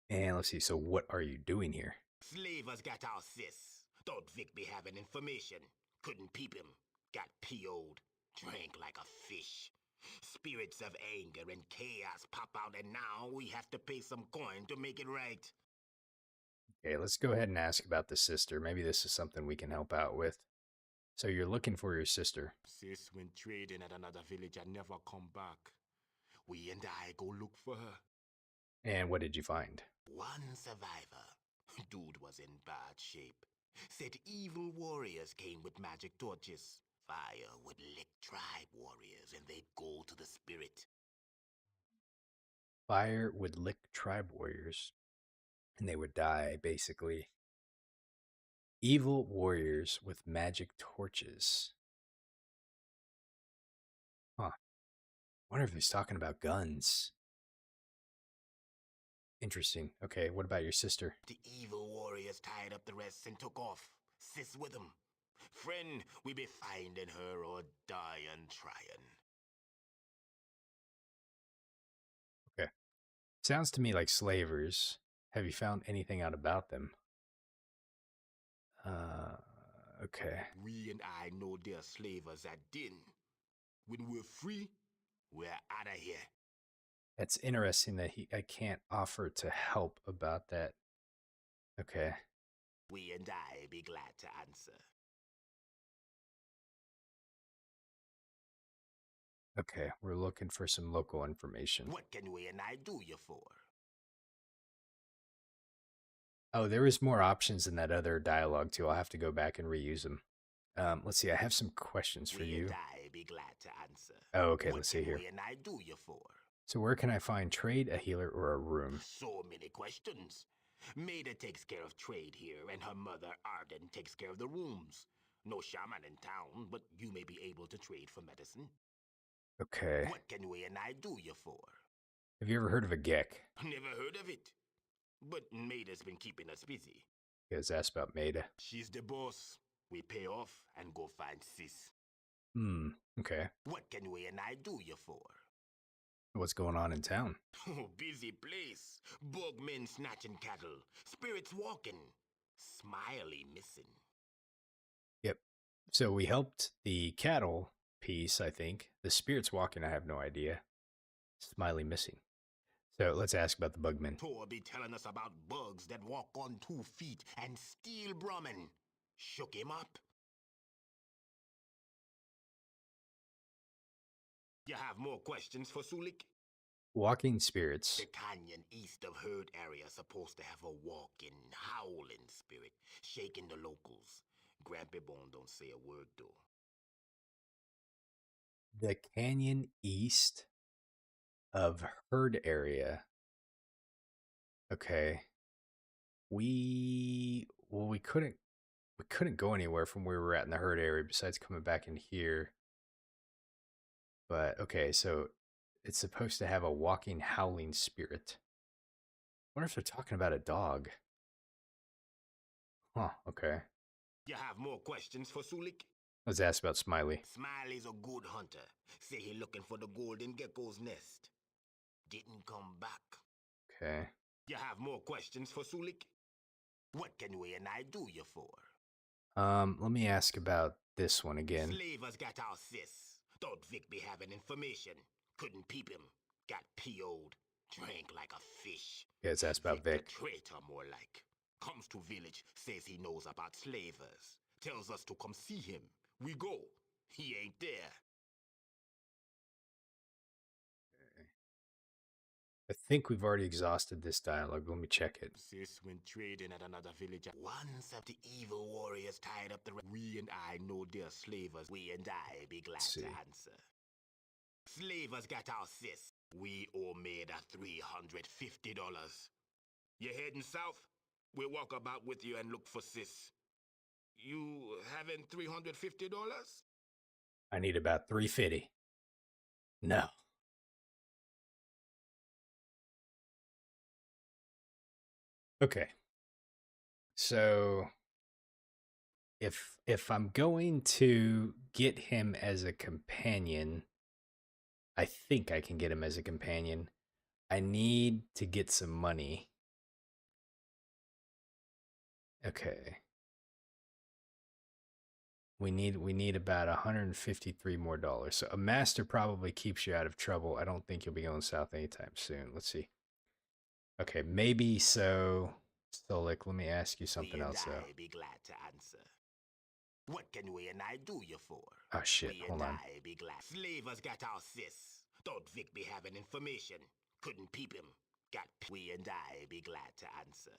And let's see, so what are you doing here? Slavers got our sis. Thought Vic be having information. Couldn't peep him. Got PO'd. Drank like a fish. Spirits of anger and chaos pop out, and now we have to pay some coin to make it right. Okay, let's go ahead and ask about the sister. Maybe this is something we can help out with. So you're looking for your sister. Sis went trading at another village and never come back. We and I go look for her. And what did you find? One survivor. Dude was in bad shape. Said evil warriors came with magic torches. Fire would lick tribe warriors and they'd go to the spirit. Fire would lick tribe warriors and they would die, basically. Evil warriors with magic torches. Huh. Wonder if he's talking about guns. Interesting. Okay, what about your sister? The evil warriors tied up the rest and took off. Sis with them. Friend, we be finding her or dying trying. Okay. Sounds to me like slavers. Have you found anything out about them? Okay. We and I know they're slavers at din. When we're free, we're out of here. That's interesting that I can't offer to help about that. Okay. We and I be glad to answer. Okay, we're looking for some local information. What can we and I do you for? Oh, there is more options in that other dialogue too. I'll have to go back and reuse them. Let's see. I have some questions for We you. and I be glad to answer. Oh, okay. What Let's see can here. we and I do you for? So, where can I find trade, a healer, or a room? So many questions. Maida takes care of trade here, and her mother Arden takes care of the rooms. No shaman in town, but you may be able to trade for medicine. Okay. What can we and I do you for? Have you ever heard of a Gek? Never heard of it. But Maida's been keeping us busy. You guys asked about Maida. She's the boss. We pay off and go find sis. Okay. What can we and I do you for? What's going on in town? Oh, busy place. Bugmen snatching cattle. Spirits walking. Smiley missing. Yep. So, we helped the cattle piece, I think. The spirits walking, I have no idea. Smiley missing. So, let's ask about the bugmen. Tor be telling us about bugs that walk on 2 feet and steal Brahmin. Shook him up. You have more questions for Sulik? Walking spirits. The canyon east of Herd area supposed to have a walking, howling spirit, shaking the locals. Grampy Bone don't say a word though. The canyon east of Herd area. Okay. We couldn't go anywhere from where we were at in the Herd area besides coming back in here. But okay, so it's supposed to have a walking howling spirit. I wonder if they're talking about a dog. Huh, okay. You have more questions for Sulik? Let's ask about Smiley. Smiley's a good hunter. Say he looking for the golden gecko's nest. Didn't come back. Okay. You have more questions for Sulik? What can we and I do you for? Let me ask about this one again. Slavers got our sis. Thought Vic be having information. Couldn't peep him. Got PO'd. Drank like a fish. Yeah, let's ask about Vic. The traitor, more like. Comes to village, says he knows about slavers. Tells us to come see him. We go. He ain't there. I think we've already exhausted this dialogue. Let me check it. Sis went trading at another village. Once of the evil warriors tied up the we and I know they're slavers. We and I be glad Let's to see. answer. Slavers got our sis. We all made a $350. You heading south? We'll walk about with you and look for sis. You having $350? I need about 350. No. Okay. So if I'm going to get him as a companion, I think I can get him as a companion. I need to get some money. Okay. We need about 153 more dollars. So a master probably keeps you out of trouble. I don't think you'll be going south anytime soon. Let's see. Okay, maybe so. Stolik, let me ask you something we and else though. I be glad to answer. What can we and I do you for? Oh shit, We hold and on. I be glad. Slavers got our sis. Thought Vic be having information. Couldn't peep him. Got we and I be glad to answer.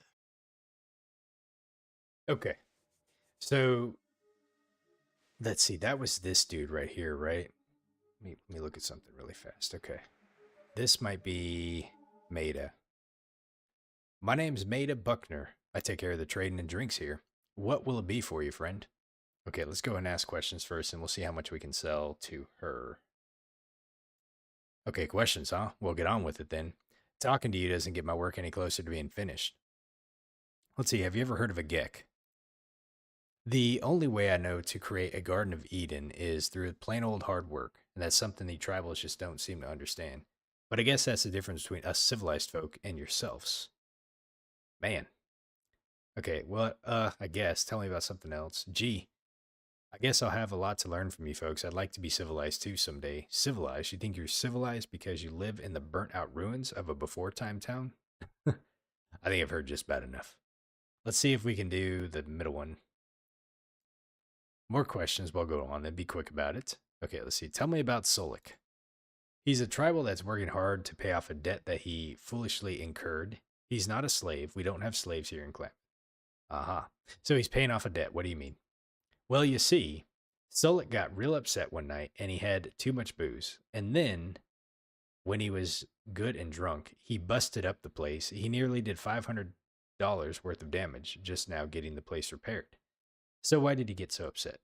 Okay. So let's see. That was this dude right here, right? Let me look at something really fast. Okay. This might be Maida. My name's Maida Buckner. I take care of the trading and drinks here. What will it be for you, friend? Okay, let's go and ask questions first, and we'll see how much we can sell to her. Okay, questions, huh? We'll get on with it then. Talking to you doesn't get my work any closer to being finished. Let's see, have you ever heard of a Gek? The only way I know to create a Garden of Eden is through plain old hard work, and that's something the tribals just don't seem to understand. But I guess that's the difference between us civilized folk and yourselves. Man. Okay, well, I guess. Tell me about something else. Gee, I guess I'll have a lot to learn from you folks. I'd like to be civilized too someday. Civilized? You think you're civilized because you live in the burnt out ruins of a before time town? I think I've heard just about enough. Let's see if we can do the middle one. More questions while go on, then be quick about it. Okay, let's see. Tell me about Solik. He's a tribal that's working hard to pay off a debt that he foolishly incurred. He's not a slave. We don't have slaves here in Clan. Aha. So he's paying off a debt. What do you mean? Well, you see, Solik got real upset one night and he had too much booze. And then, when he was good and drunk, he busted up the place. He nearly did $500 worth of damage just now getting the place repaired. So why did he get so upset?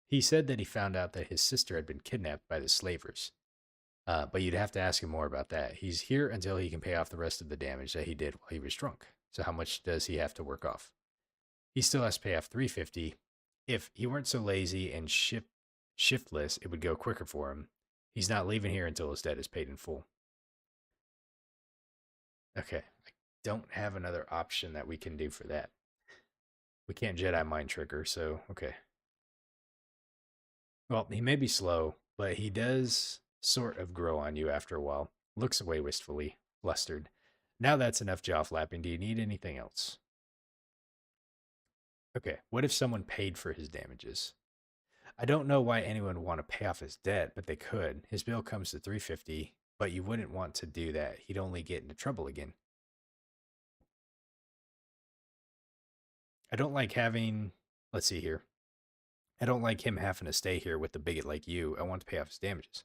He said that he found out that his sister had been kidnapped by the slavers. But you'd have to ask him more about that. He's here until he can pay off the rest of the damage that he did while he was drunk. So how much does he have to work off? He still has to pay off $350. If he weren't so lazy and shiftless, it would go quicker for him. He's not leaving here until his debt is paid in full. Okay, I don't have another option that we can do for that. We can't Jedi mind trick her, so okay. Well, he may be slow, but he does sort of grow on you after a while. Looks away wistfully, flustered. Now that's enough jaw flapping. Do you need anything else? Okay, what if someone paid for his damages? I don't know why anyone would want to pay off his debt, but they could. His bill comes to $350, but you wouldn't want to do that. He'd only get into trouble again. I don't like having, let's see here. I don't like him having to stay here with a bigot like you. I want to pay off his damages.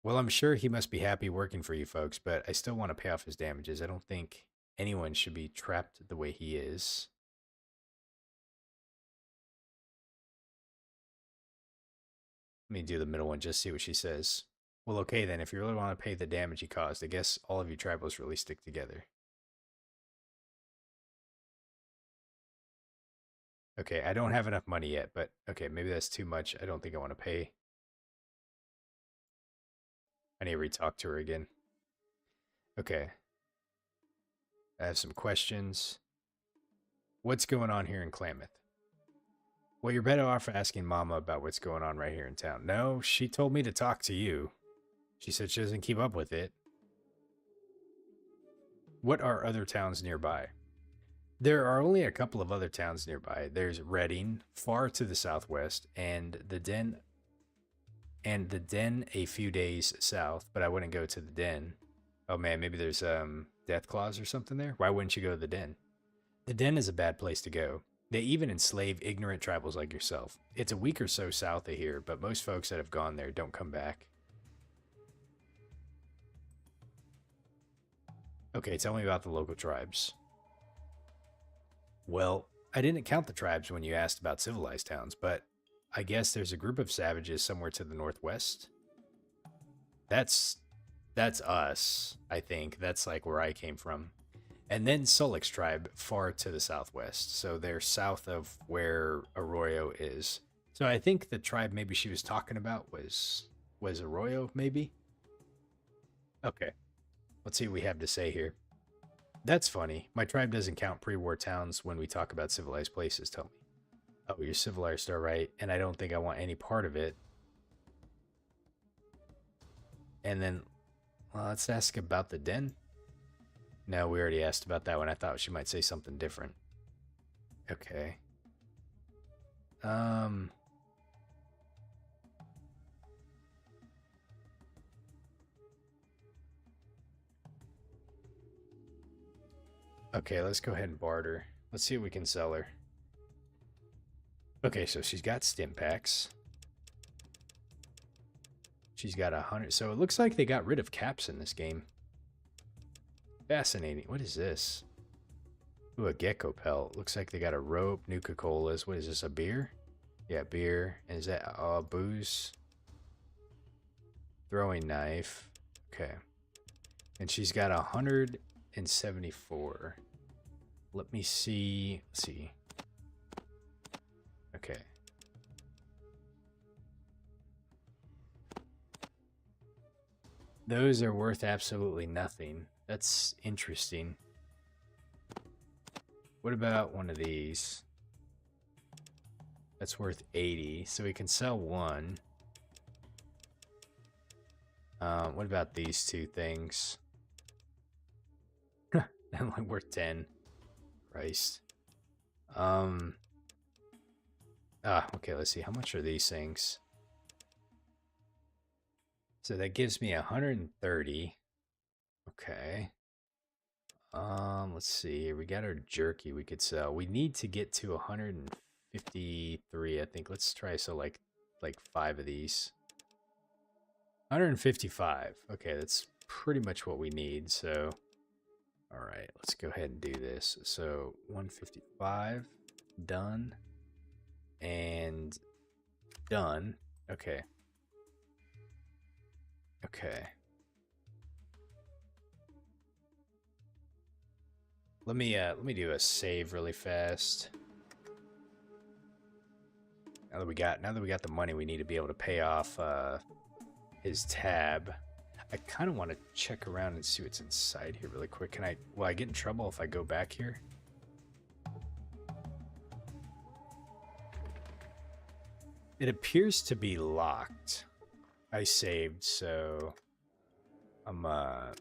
Well, I'm sure he must be happy working for you folks, but I still want to pay off his damages. I don't think anyone should be trapped the way he is. Let me do the middle one, just see what she says. Well, okay then, if you really want to pay the damage he caused, I guess all of you tribals really stick together. Okay, I don't have enough money yet, but okay, maybe that's too much. I don't think I want to pay. I need to re-talk to her again. Okay. I have some questions. What's going on here in Klamath? Well, you're better off asking Mama about what's going on right here in town. No, she told me to talk to you. She said she doesn't keep up with it. What are other towns nearby? There are only a couple of other towns nearby. There's Reading, far to the southwest, and the Den a few days south, but I wouldn't go to the Den. Oh man, maybe there's death claws or something there. Why wouldn't you go to the den? The den is a bad place to go. They even enslave ignorant tribals like yourself. It's a week or so south of here, but most folks that have gone there don't come back. Okay, tell me about the local tribes. Well, I didn't count the tribes when you asked about civilized towns, but I guess there's a group of savages somewhere to the northwest. That's that's us, I think. That's like where I came from. And then Solix tribe far to the southwest. So they're south of where Arroyo is. So I think the tribe maybe she was talking about was Arroyo, maybe? Okay. Let's see what we have to say here. That's funny. My tribe doesn't count pre-war towns when we talk about civilized places, tell me. Oh, you're civilized, all right. And I don't think I want any part of it. And then, well, let's ask about the den. No, we already asked about that one. I thought she might say something different. Okay. Okay, let's go ahead and barter. Let's see what we can sell her. Okay, so she's got stim packs. She's got 100. So it looks like they got rid of caps in this game. Fascinating. What is this? Ooh, a gecko pelt. Looks like they got a rope, Nuka-Colas. What is this, a beer? Yeah, beer. And is that booze? Throwing knife. Okay. And she's got 174. Let me see. Let's see. Okay. Those are worth absolutely nothing. That's interesting. What about one of these? That's worth 80. So we can sell one. What about these two things? They're only worth 10. Christ. Okay, let's see. How much are these things? So that gives me 130. Okay. Let's see. We got our jerky we could sell. We need to get to 153, I think. Let's try so like 5 of these. 155. Okay, that's pretty much what we need. So, all right, let's go ahead and do this. So 155, done, and done. Okay. Okay. Let me do a save really fast. Now that we got the money, we need to be able to pay off his tab. I kind of want to check around and see what's inside here really quick. Will I get in trouble if I go back here? It appears to be locked. I saved, so I'm okay.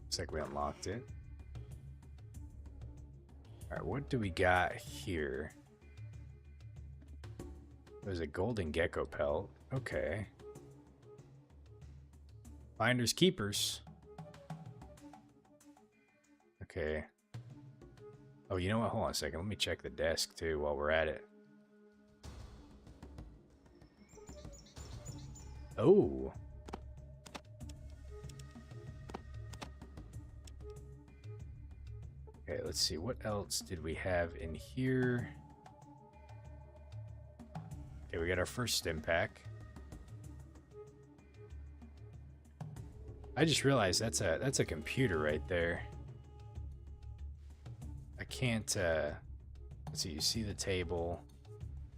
Looks like we unlocked it. All right, what do we got here? There's a golden gecko pelt. Okay. Finders keepers. Okay. Oh, you know what? Hold on a second. Let me check the desk too while we're at it. Oh. Okay, let's see. What else did we have in here? Okay, we got our first stim pack. I just realized that's a computer right there. I can't let's see, you see the table.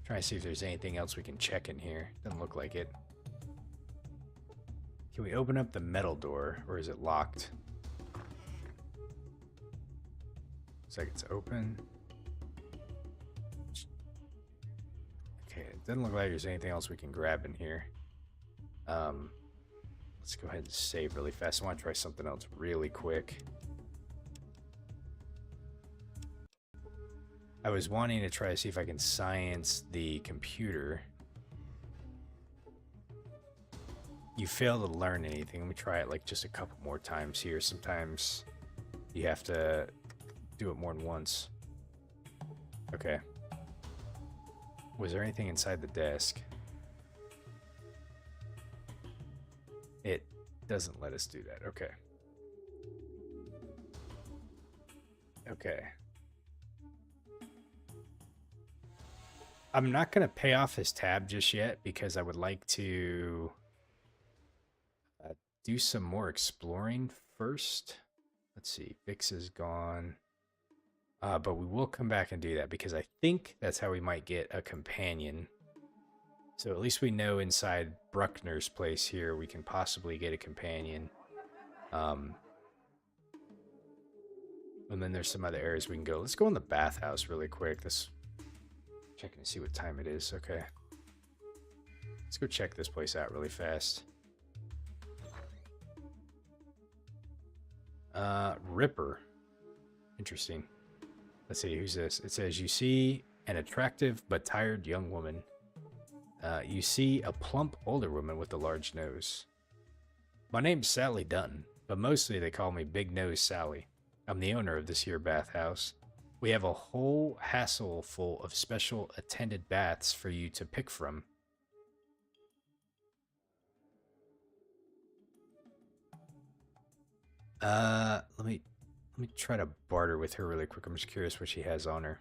Try to see if there's anything else we can check in here. Doesn't look like it. Can we open up the metal door, or is it locked? Looks like it's open. Okay, it doesn't look like there's anything else we can grab in here. Let's go ahead and save really fast. I want to try something else really quick. I was wanting to try to see if I can science the computer. you fail to learn anything. Let me try it like just a couple more times here. Sometimes you have to do it more than once. Okay. Was there anything inside the desk? It doesn't let us do that. Okay. Okay. I'm not going to pay off his tab just yet because I would like to do some more exploring first. Let's see. Vix is gone. But we will come back and do that because I think that's how we might get a companion. So at least we know inside Bruckner's place here we can possibly get a companion. And then there's some other areas we can go. Let's go in the bathhouse really quick. Let's checking to see what time it is. Okay. Let's go check this place out really fast. Ripper. Interesting. Let's see, who's this? It says, you see an attractive but tired young woman. You see a plump older woman with a large nose. My name's Sally Dunn, but mostly they call me Big Nose Sally. I'm the owner of this here bathhouse. We have a whole hassle full of special attended baths for you to pick from. Let me try to barter with her really quick. I'm just curious what she has on her.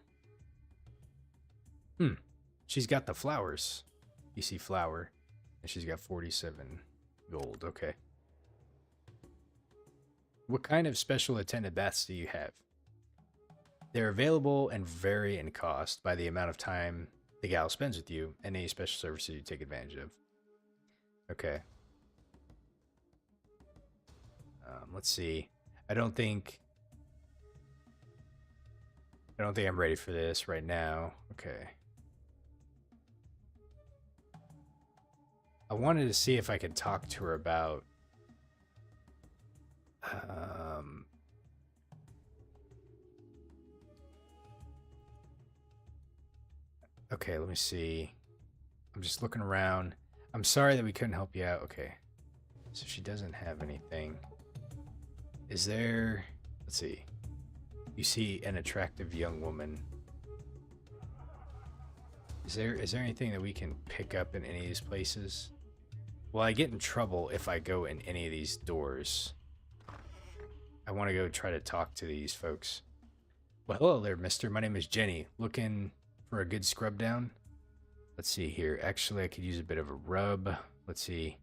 She's got the flowers. You see flower. And she's got 47 gold. Okay. What kind of special attended baths do you have? They're available and vary in cost by the amount of time the gal spends with you and any special services you take advantage of. Okay. Let's see. I don't think I'm ready for this right now. Okay. I wanted to see if I could talk to her about okay, let me see. I'm just looking around. I'm sorry that we couldn't help you out. Okay. So she doesn't have anything. Is there... Let's see. You see an attractive young woman. Is there anything that we can pick up in any of these places? Will I get in trouble if I go in any of these doors? I want to go try to talk to these folks. Well, hello there, mister. My name is Jenny. Looking for a good scrub down? Let's see here. Actually, I could use a bit of a rub. Let's see.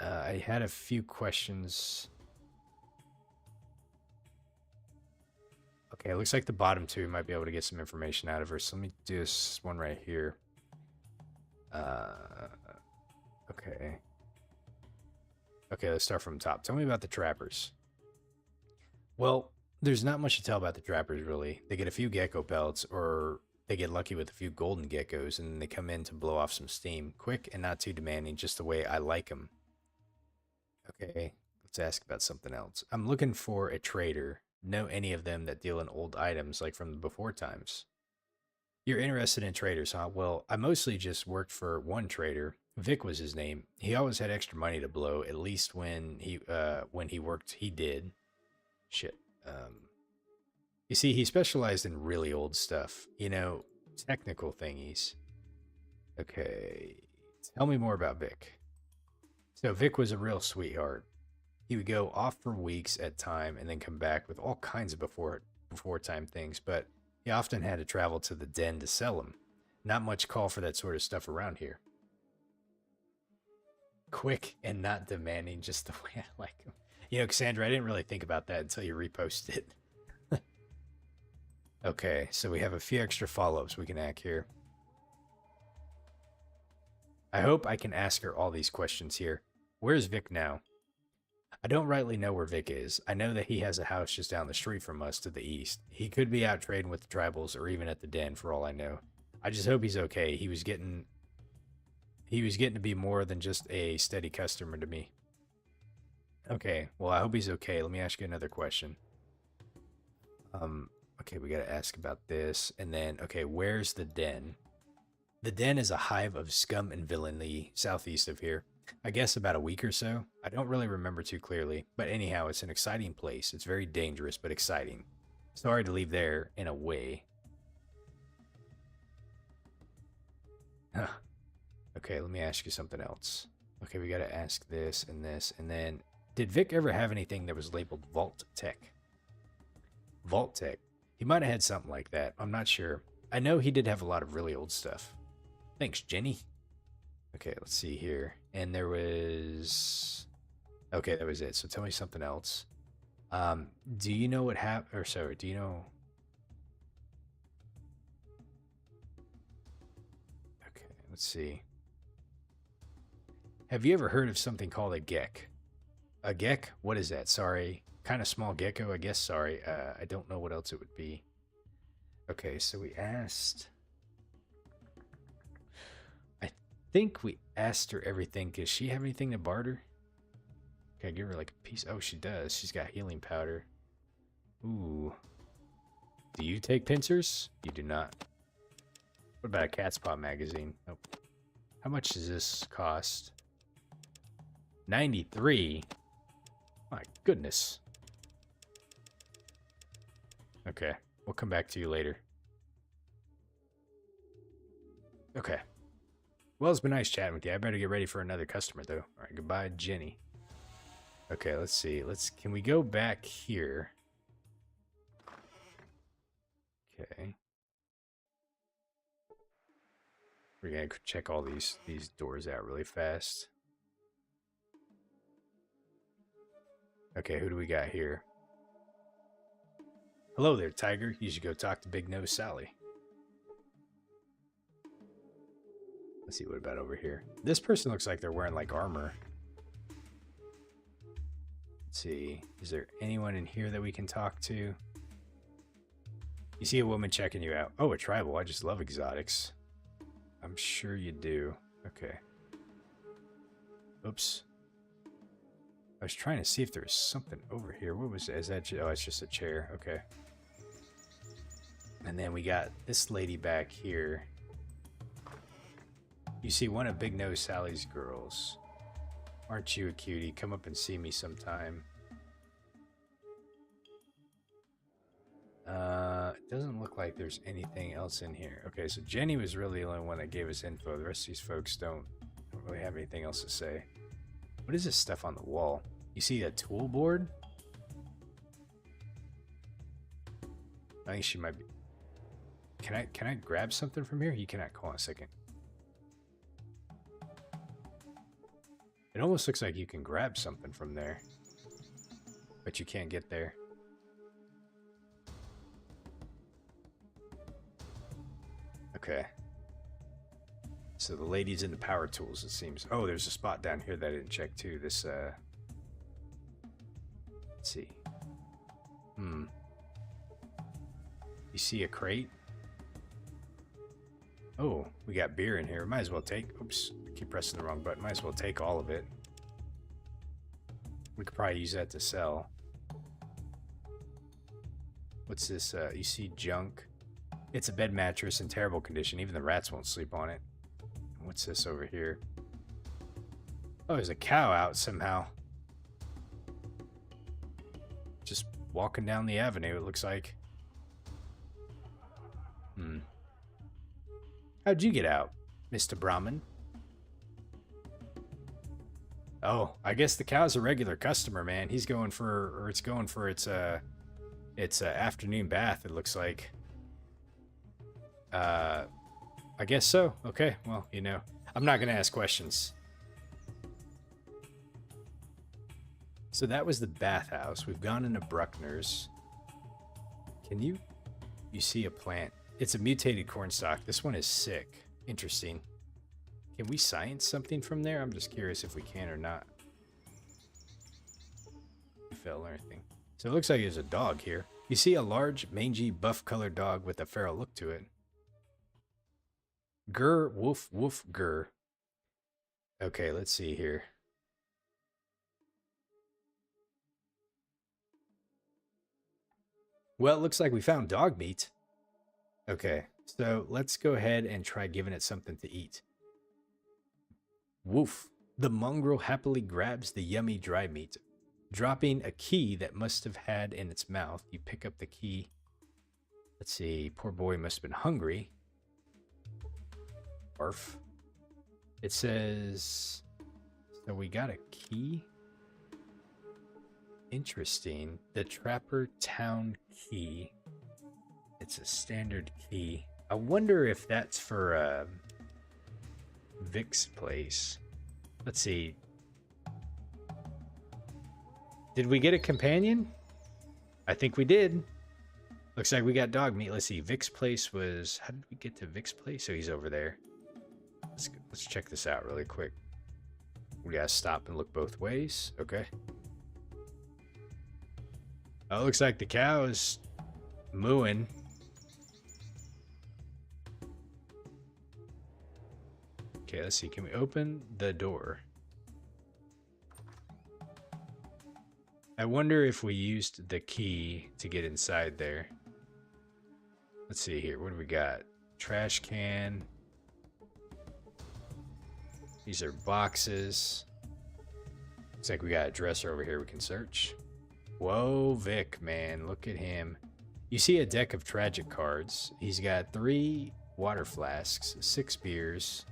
I had a few questions. Okay, it looks like the bottom two might be able to get some information out of her. So let me do this one right here. Okay. Okay, let's start from the top. Tell me about the trappers. Well, there's not much to tell about the trappers, really. They get a few gecko pelts, or they get lucky with a few golden geckos, and then they come in to blow off some steam. Quick and not too demanding, just the way I like them. Okay, let's ask about something else. I'm looking for a trader. Know any of them that deal in old items, like from the before times? You're interested in traders, huh? Well, I mostly just worked for one trader. Vic was his name. He always had extra money to blow, at least when he worked, he did. Shit. You see, he specialized in really old stuff. You know, technical thingies. Okay. Tell me more about Vic. So Vic was a real sweetheart. He would go off for weeks at a time and then come back with all kinds of before time things, but he often had to travel to the den to sell them. Not much call for that sort of stuff around here. Quick and not demanding, just the way I like him. You know, Cassandra, I didn't really think about that until you reposted it. Okay, so we have a few extra follow-ups we can act here. I hope I can ask her all these questions here. Where's Vic now? I don't rightly know where Vic is. I know that he has a house just down the street from us to the east. He could be out trading with the tribals or even at the den for all I know. I just hope he's okay. He was getting to be more than just a steady customer to me. Okay, well, I hope he's okay. Let me ask you another question. Okay, we gotta ask about this. And then, okay, where's the den? The den is a hive of scum and villainy southeast of here. I guess about a week or so. I don't really remember too clearly, but anyhow, it's an exciting place. It's very dangerous, but exciting. Sorry to leave there in a way. Huh. Okay, let me ask you something else. Okay, we gotta ask this and this, and then... Did Vic ever have anything that was labeled Vault Tech? Vault Tech. He might have had something like that. I'm not sure. I know he did have a lot of really old stuff. Thanks, Jenny. Okay, let's see here. And there was... Okay, that was it. So tell me something else. Do you know what happened? Or sorry, do you know... Okay, let's see. Have you ever heard of something called a gek? A gek? What is that? Sorry. Kind of small gecko, I guess. Sorry. I don't know what else it would be. Okay, so we asked... I think we asked her everything. Does she have anything to barter? Can I give her like a piece? Oh, she does. She's got healing powder. Ooh. Do you take pincers? You do not. What about a cat's paw magazine? Nope. How much does this cost? 93? My goodness. Okay. We'll come back to you later. Okay. Well, it's been nice chatting with you. I better get ready for another customer, though. All right, goodbye, Jenny. Okay, let's see. Can we go back here? Okay. We're gonna check all these doors out really fast. Okay, who do we got here? Hello there, Tiger. You should go talk to Big Nose Sally. Let's see, what about over here? This person looks like they're wearing like armor. Let's see. Is there anyone in here that we can talk to? You see a woman checking you out. Oh, a tribal. I just love exotics. I'm sure you do. Okay. Oops. I was trying to see if there was something over here. What was it? Is that... Oh, it's just a chair. Okay. And then we got this lady back here. You see one of Big Nose Sally's girls. Aren't you a cutie? Come up and see me sometime. It doesn't look like there's anything else in here. Okay, so Jenny was really the only one that gave us info. The rest of these folks don't really have anything else to say. What is this stuff on the wall? You see a tool board? I think she might be... Can I grab something from here? You cannot. Hold on a second. It almost looks like you can grab something from there, but you can't get there. Okay. So the lady's in the power tools, it seems. Oh, there's a spot down here that I didn't check too. This, let's see. You see a crate? Oh, we got beer in here. Might as well take... Oops, I keep pressing the wrong button. Might as well take all of it. We could probably use that to sell. What's this? You see junk? It's a bed mattress in terrible condition. Even the rats won't sleep on it. What's this over here? Oh, there's a cow out somehow. Just walking down the avenue, it looks like. How'd you get out, Mr. Brahmin? Oh, I guess the cow's a regular customer, man. He's going for, or it's going for its afternoon bath, it looks like. I guess so. Okay, well, you know, I'm not gonna ask questions. So that was the bathhouse. We've gone into Bruckner's. Can you see a plant? It's a mutated cornstalk. This one is sick. Interesting. Can we science something from there? I'm just curious if we can or not. Fell or anything. So it looks like there's a dog here. You see a large, mangy, buff-colored dog with a feral look to it. Grr, woof, woof, grr. Okay, let's see here. Well, it looks like we found dog meat. Okay, so let's go ahead and try giving it something to eat. Woof. The mongrel happily grabs the yummy dry meat, dropping a key that must have had in its mouth. You pick up the key. Let's see. Poor boy must have been hungry. Barf. It says... So we got a key. Interesting. The Trapper Town key. It's a standard key. I wonder if that's for Vic's place. Let's see. Did we get a companion? I think we did. Looks like we got dog meat. Let's see. Vic's place was... How did we get to Vic's place? So he's over there. Let's check this out really quick. We gotta stop and look both ways. Okay. Oh, it looks like the cow is mooing. Okay, let's see. Can we open the door? I wonder if we used the key to get inside there. Let's see here. What do we got? Trash can. These are boxes. Looks like we got a dresser over here we can search. Whoa, Vic, man. Look at him. You see a deck of tragic cards. He's got 3 water flasks, 6 beers,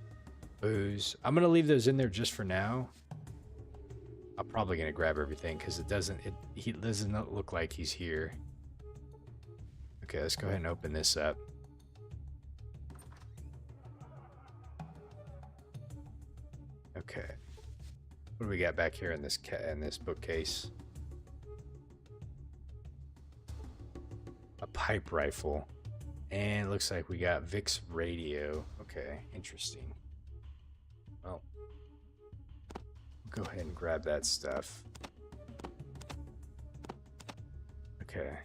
booze. I'm going to leave those in there just for now. I'm probably going to grab everything because he doesn't look like he's here. Okay, let's go ahead and open this up. Okay. What do we got back here in this bookcase? A pipe rifle. And it looks like we got Vic's radio. Okay, interesting. Well, we'll go ahead and grab that stuff. Okay.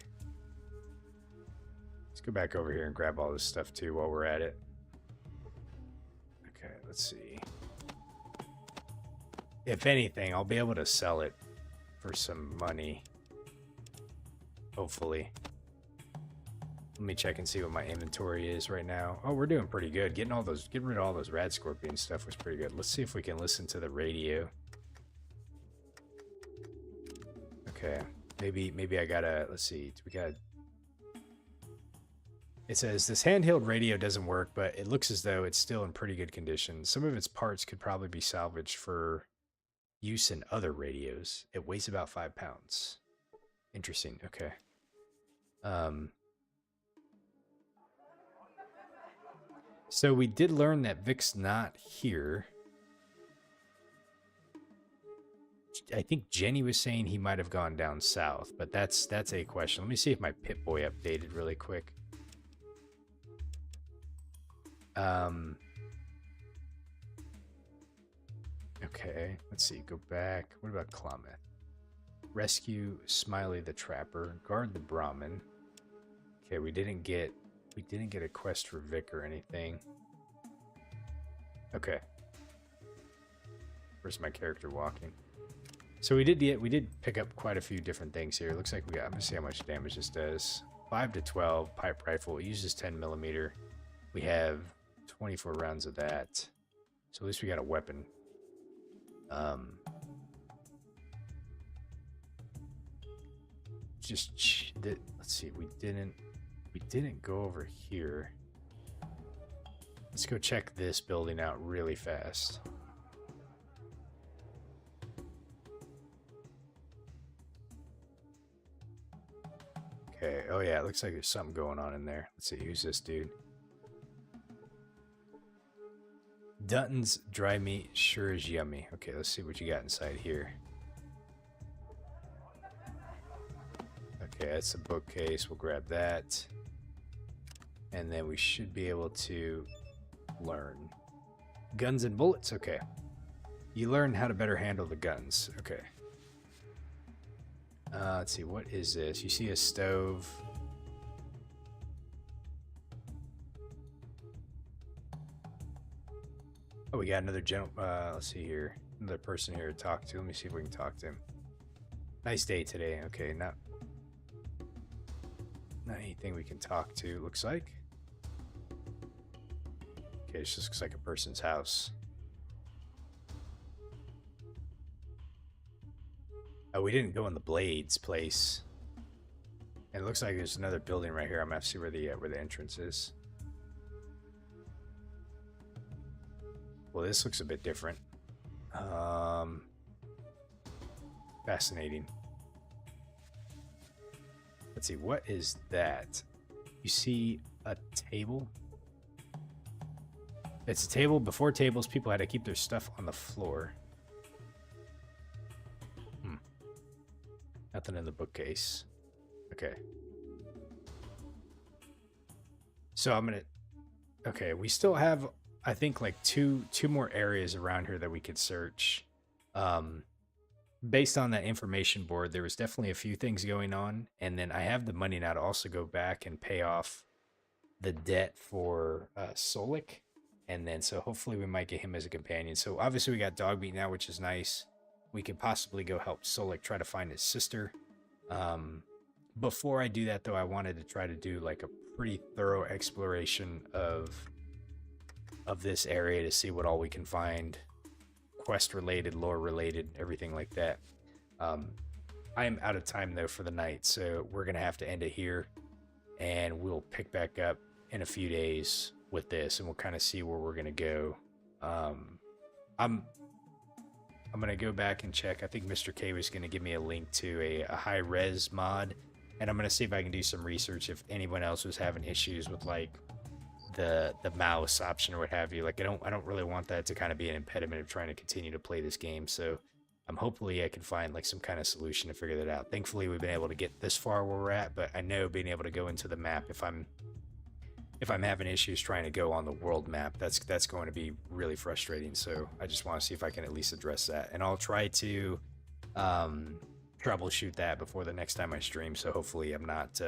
Let's go back over here and grab all this stuff too while we're at it. Okay, let's see. If anything, I'll be able to sell it for some money. Hopefully. Let me check and see what my inventory is right now. Oh, we're doing pretty good. Getting rid of all those rad scorpion stuff was pretty good. Let's see if we can listen to the radio. Okay. Maybe I gotta, let's see. It says this handheld radio doesn't work, but it looks as though it's still in pretty good condition. Some of its parts could probably be salvaged for use in other radios. It weighs about 5 pounds. Interesting. Okay. So we did learn that Vic's not here. I think Jenny was saying he might have gone down south, but that's a question. Let me see if my Pip-Boy updated really quick. Okay, let's see. Go back. What about Klamath? Rescue Smiley the Trapper. Guard the Brahmin. Okay, we didn't get a quest for Vic or anything. Okay. Where's my character walking? So we did pick up quite a few different things here. Looks like we got, I'm gonna see how much damage this does. 5 to 12 pipe rifle. It uses 10mm. We have 24 rounds of that. So at least we got a weapon. Let's see. We didn't go over here. Let's go check this building out really fast. Okay. Oh yeah, it looks like there's something going on in there. Let's see. Who's this dude? Dutton's dry meat sure is yummy. Okay, let's see what you got inside here. Okay, that's a bookcase. We'll grab that. And then we should be able to learn. Guns and bullets. Okay. You learn how to better handle the guns. Okay. Let's see. What is this? You see a stove. Oh, we got another let's see here. Another person here to talk to. Let me see if we can talk to him. Nice day today. Okay, not anything we can talk to, looks like. Okay, it just looks like a person's house. Oh, we didn't go in the Blades place. And it looks like there's another building right here. I'm gonna have to see where the entrance is. Well, this looks a bit different. Fascinating. Let's see, what is that? You see a table? It's a table. Before tables, people had to keep their stuff on the floor. Nothing in the bookcase. Okay. So I'm gonna... Okay, we still have, I think, like two more areas around here that we could search. Based on that information board, there was definitely a few things going on, and then I have the money now to also go back and pay off the debt for Solik, and then so hopefully we might get him as a companion. So obviously we got Dogbeat now, which is nice. We could possibly go help Solik try to find his sister. Before I do that, though, I wanted to try to do like a pretty thorough exploration of this area to see what all we can find. Quest related, lore related, everything like that. I am out of time though for the night, so we're gonna have to end it here, and we'll pick back up in a few days with this, and we'll kind of see where we're gonna go. I'm gonna go back and check. I think Mr. K was gonna give me a link to a high res mod, and I'm gonna see if I can do some research if anyone else was having issues with like the mouse option or what have you. Like I don't really want that to kind of be an impediment of trying to continue to play this game. So hopefully I can find like some kind of solution to figure that out. Thankfully we've been able to get this far where we're at, but I know being able to go into the map, if I'm having issues trying to go on the world map, that's going to be really frustrating. So I just want to see if I can at least address that, and I'll try to troubleshoot that before the next time I stream. So hopefully I'm not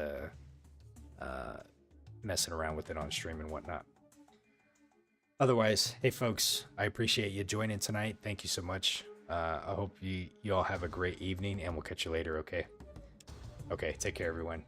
messing around with it on stream and whatnot. Otherwise, hey folks, I appreciate you joining tonight. Thank you so much. I hope you all have a great evening, and we'll catch you later. Okay, take care everyone.